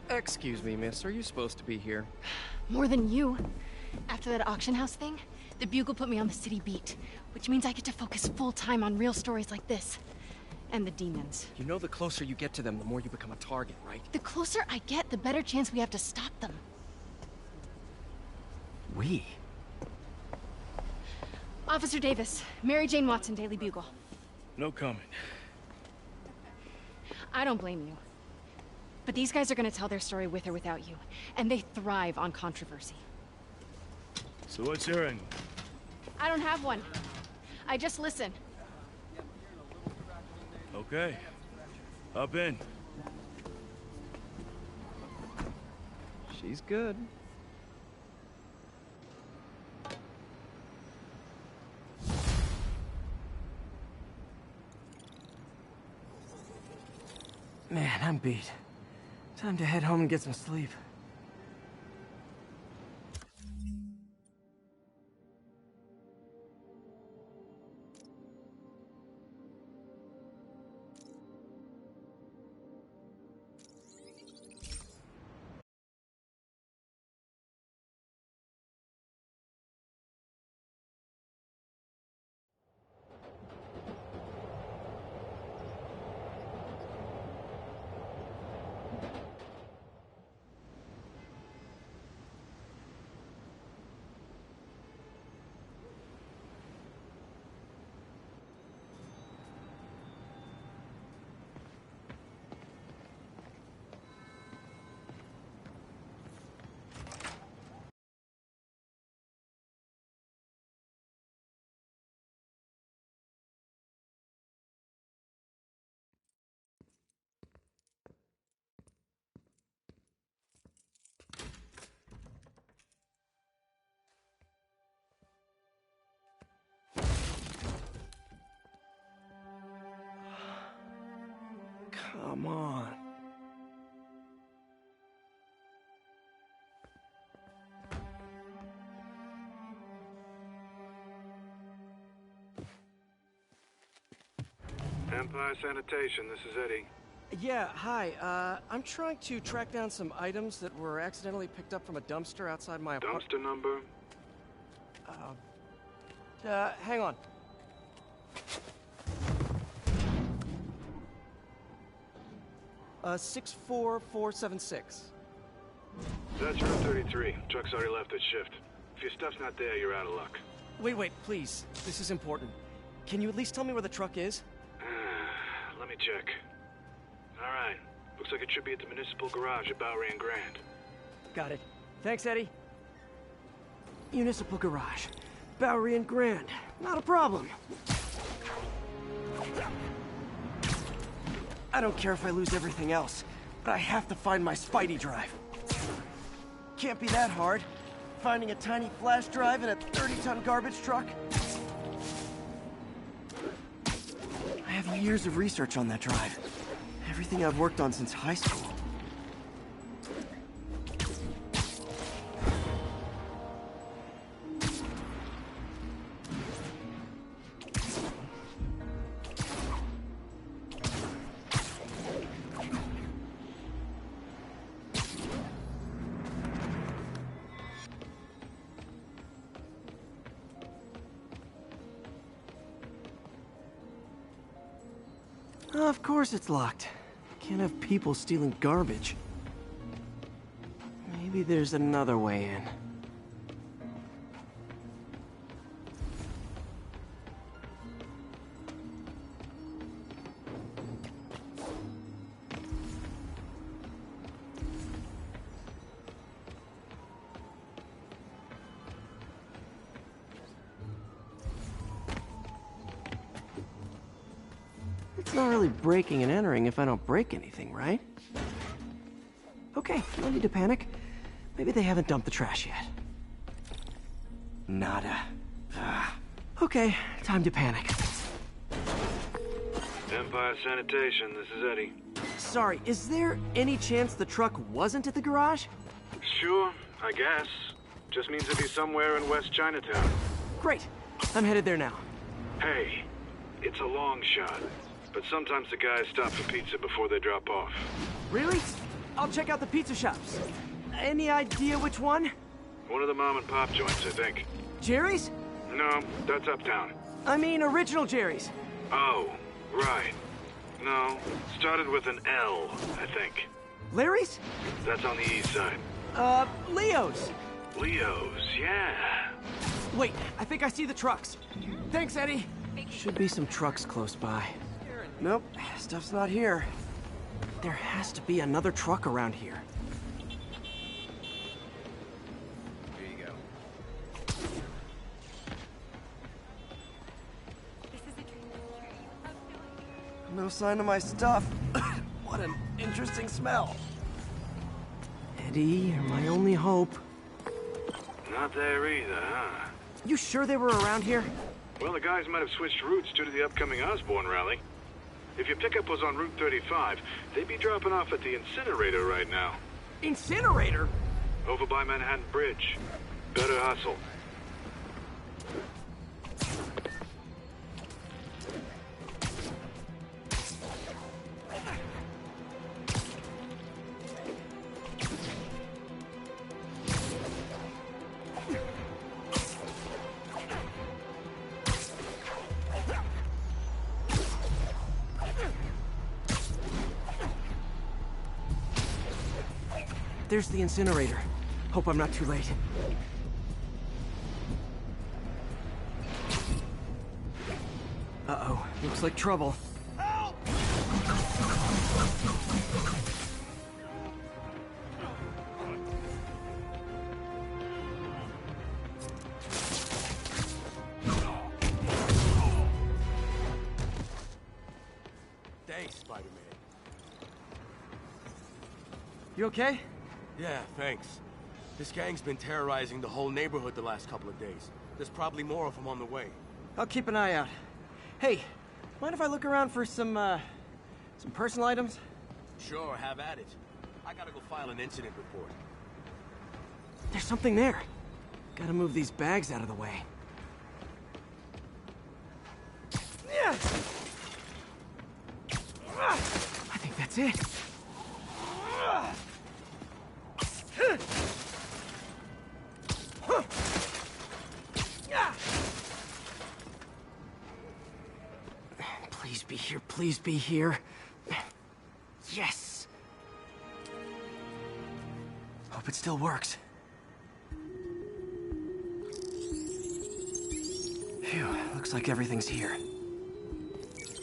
Excuse me, miss. Are you supposed to be here? More than you. After that auction house thing, the Bugle put me on the city beat, which means I get to focus full-time on real stories like this. And the demons. You know the closer you get to them, the more you become a target, right? The closer I get, the better chance we have to stop them. We? Officer Davis, Mary Jane Watson, Daily Bugle. No comment. I don't blame you. But these guys are gonna tell their story with or without you, and they thrive on controversy. So what's your angle? I don't have one. I just listen. Okay. Hop in. She's good. Man, I'm beat. Time to head home and get some sleep. Come on. Empire Sanitation, this is Eddie. Yeah, hi. I'm trying to track down some items that were accidentally picked up from a dumpster outside my apartment. Dumpster number? Hang on. Uh, 64476. That's room 33. Truck's already left its shift. If your stuff's not there, you're out of luck. Wait, please. This is important. Can you at least tell me where the truck is? Let me check. Alright. Looks like it should be at the municipal garage at Bowery and Grand. Got it. Thanks, Eddie. Municipal garage. Bowery and Grand. Not a problem. I don't care if I lose everything else, but I have to find my Spidey drive. Can't be that hard. Finding a tiny flash drive in a 30-ton garbage truck. I have years of research on that drive. Everything I've worked on since high school. Of course it's locked. Can't have people stealing garbage. Maybe there's another way in. It's not really breaking and entering if I don't break anything, right? Okay, no need to panic. Maybe they haven't dumped the trash yet. Nada. Okay, time to panic. Empire Sanitation, this is Eddie. Sorry, is there any chance the truck wasn't at the garage? Sure, I guess. Just means it'd be somewhere in West Chinatown. Great. I'm headed there now. Hey, it's a long shot. But sometimes the guys stop for pizza before they drop off. Really? I'll check out the pizza shops. Any idea which one? One of the mom and pop joints, I think. Jerry's? No, that's uptown. I mean original Jerry's. Oh, right. No, started with an L, I think. Larry's? That's on the east side. Leo's. Leo's, yeah. Wait, I think I see the trucks. Thanks, Eddie. Should be some trucks close by. Nope, stuff's not here. There has to be another truck around here. Here you go. No sign of my stuff. What an interesting smell. Eddie, you're my only hope. Not there either, huh? You sure they were around here? Well, the guys might have switched routes due to the upcoming Osborne rally. If your pickup was on Route 35, they'd be dropping off at the incinerator right now. Incinerator? Over by Manhattan Bridge. Better hustle. There's the incinerator. Hope I'm not too late. Uh-oh. Looks like trouble. Help! Thanks, Spider-Man. You okay? Yeah, thanks. This gang's been terrorizing the whole neighborhood the last couple of days. There's probably more of them on the way. I'll keep an eye out. Hey, mind if I look around for some personal items? Sure, have at it. I gotta go file an incident report. There's something there. Gotta move these bags out of the way. I think that's it. Please be here, please be here. Yes! Hope it still works. Phew, looks like everything's here.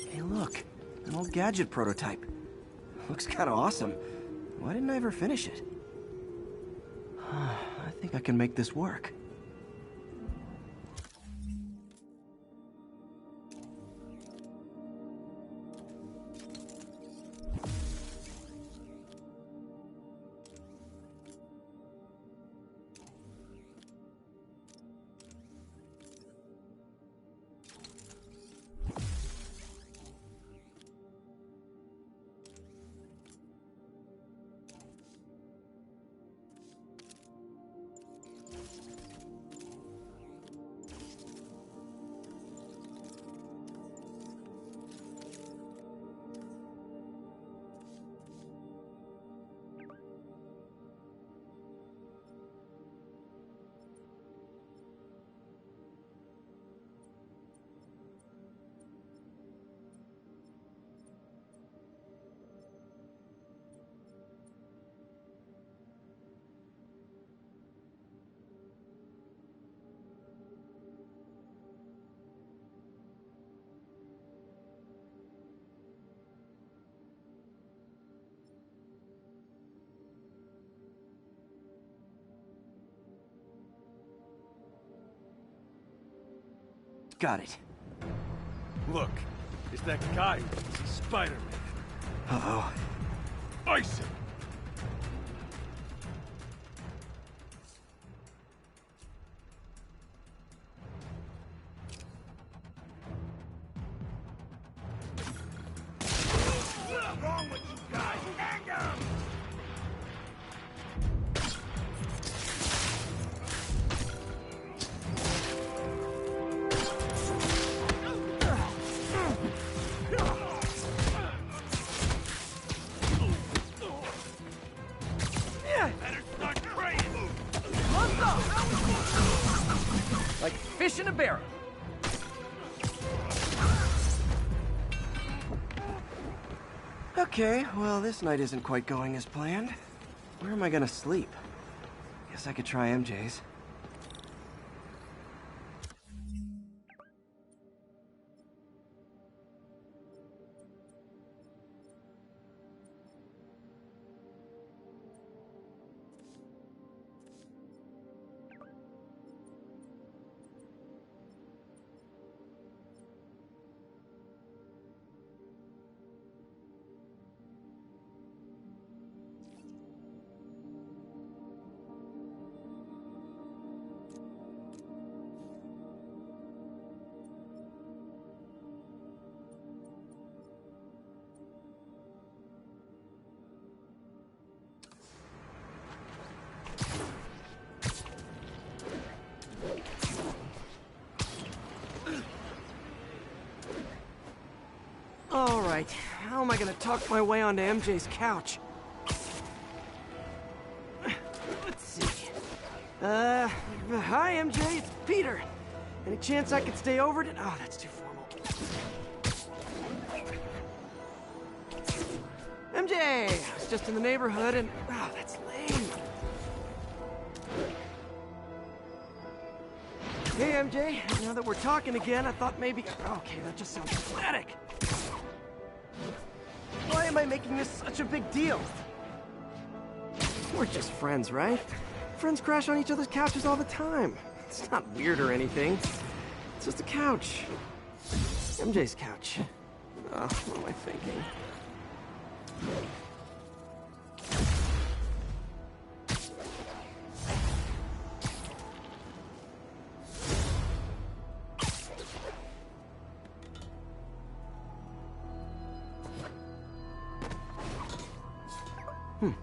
Hey look, an old gadget prototype. Looks kinda awesome. Why didn't I ever finish it? I think I can make this work. Got it. Look, it's that guy who thinks he's Spider-Man. Uh-oh. Ice him! What's wrong with you guys? Hang down! Better start praying! Like fish in a barrel. Okay, well, this night isn't quite going as planned. Where am I gonna sleep? Guess I could try MJ's. All right, how am I gonna talk my way onto MJ's couch? Let's see. Hi MJ, it's Peter. Any chance I could stay over to... Oh, that's too formal. MJ, I was just in the neighborhood and... Oh, that's lame. Hey MJ, now that we're talking again, I thought maybe... Okay, that just sounds pathetic. Why am I making this such a big deal? We're just friends, right? Friends crash on each other's couches all the time. It's not weird or anything. It's just a couch. MJ's couch. Oh, what am I thinking?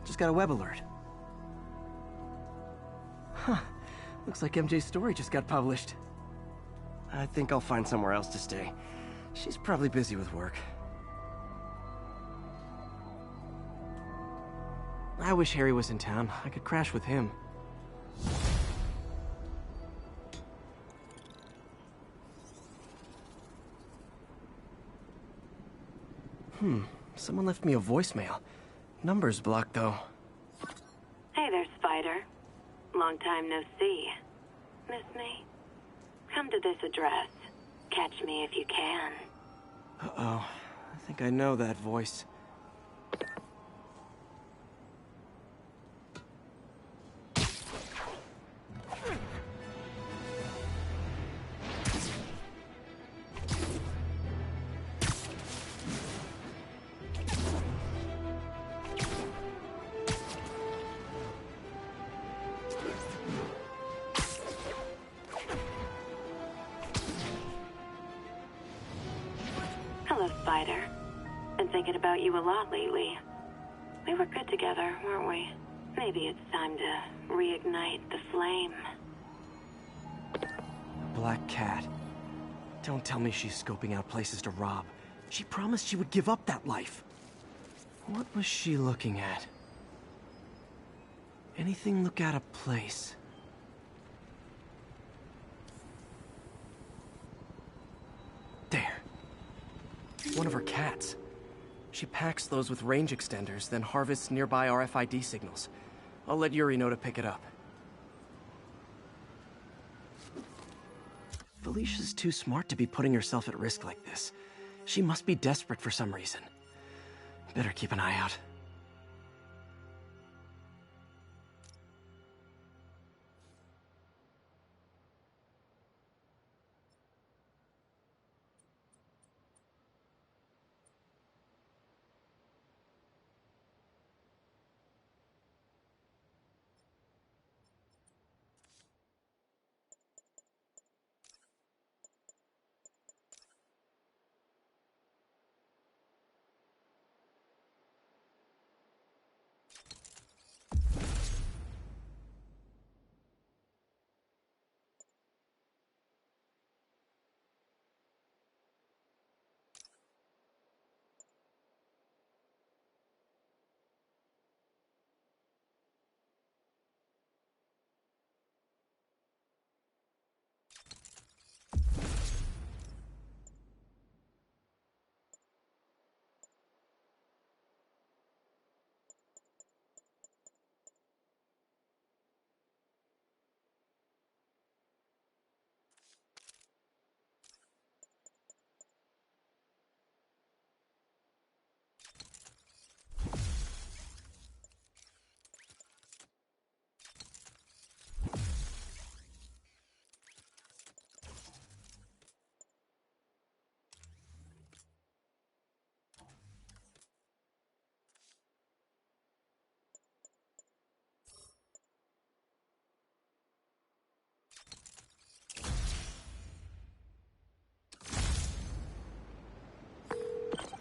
Just got a web alert. Huh. Looks like MJ's story just got published. I think I'll find somewhere else to stay. She's probably busy with work. I wish Harry was in town. I could crash with him. Someone left me a voicemail. Number's blocked, though. Hey there, Spider. Long time no see. Miss me? Come to this address. Catch me if you can. Uh-oh. I think I know that voice. Hello, Spider. Been thinking about you a lot lately. We were good together, weren't we? Maybe it's time to reignite the flame. Black Cat. Don't tell me she's scoping out places to rob. She promised she would give up that life. What was she looking at? Anything look out of place? There. One of her cats. She packs those with range extenders, then harvests nearby RFID signals. I'll let Yuri know to pick it up. Felicia's too smart to be putting herself at risk like this. She must be desperate for some reason. Better keep an eye out.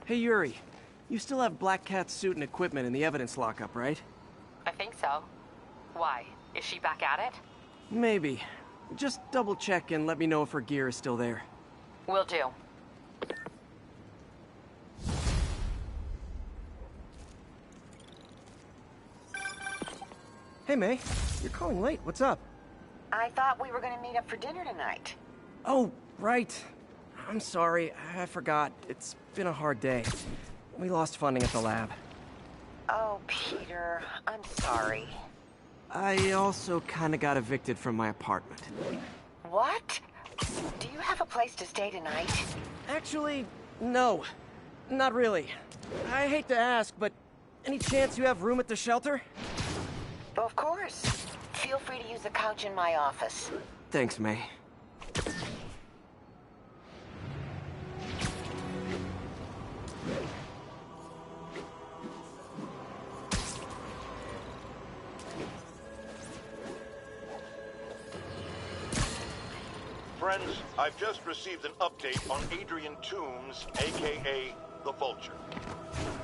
Hey, Yuri. You still have Black Cat's suit and equipment in the evidence lockup, right? I think so. Why? Is she back at it? Maybe. Just double check and let me know if her gear is still there. Will do. Hey, May. You're calling late. What's up? I thought we were gonna meet up for dinner tonight. Oh, right. I'm sorry. I forgot. It's been a hard day. We lost funding at the lab. Oh, Peter, I'm sorry. I also kinda got evicted from my apartment. What? Do you have a place to stay tonight? Actually, no. Not really. I hate to ask, but any chance you have room at the shelter? Of course. Feel free to use the couch in my office. Thanks, May. Friends, I've just received an update on Adrian Toombs, aka the Vulture.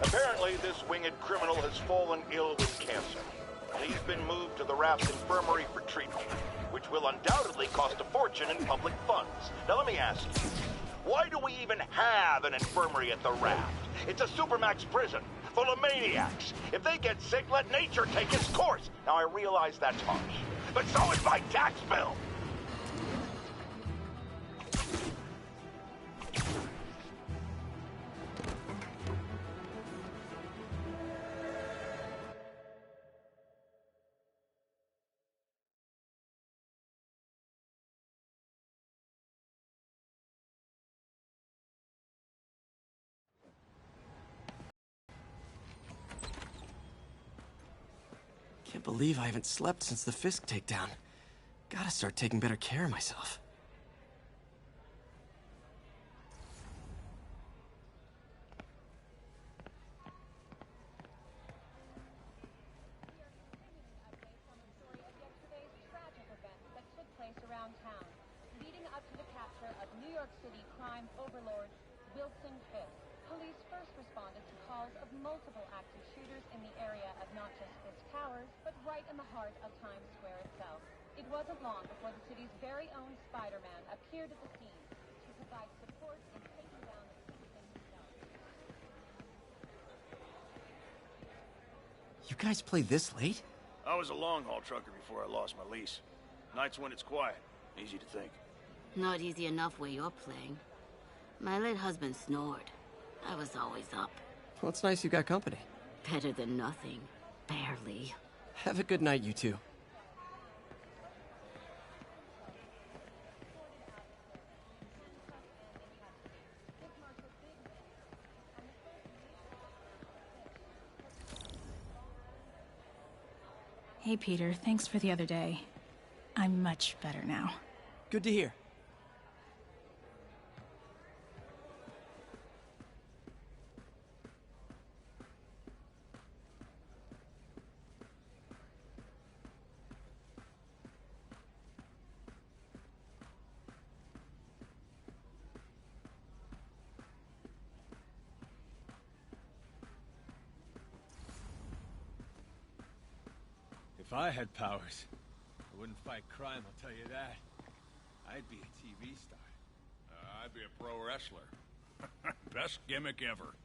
Apparently, this winged criminal has fallen ill with cancer, and he's been moved to the Raft Infirmary for treatment, which will undoubtedly cost a fortune in public funds. Now let me ask you, why do we even have an infirmary at the Raft? It's a supermax prison, full of maniacs. If they get sick, let nature take its course. Now I realize that's harsh, but so is my tax bill. Can't believe I haven't slept since the Fisk takedown. Gotta start taking better care of myself. Around town, leading up to the capture of New York City crime overlord Wilson Fisk. Police first responded to calls of multiple active shooters in the area of not just Fisk Towers, but right in the heart of Times Square itself. It wasn't long before the city's very own Spider-Man appeared at the scene to provide support in taking down the citizen himself. You guys play this late? I was a long-haul trucker before I lost my lease. Nights when it's quiet. Easy to think. Not easy enough where you're playing. My late husband snored. I was always up. Well, it's nice you got company. Better than nothing. Barely. Have a good night, you two. Hey, Peter. Thanks for the other day. I'm much better now. Good to hear. If I had powers, I wouldn't fight crime, I'll tell you that. I'd be a TV star. I'd be a pro wrestler. Best gimmick ever.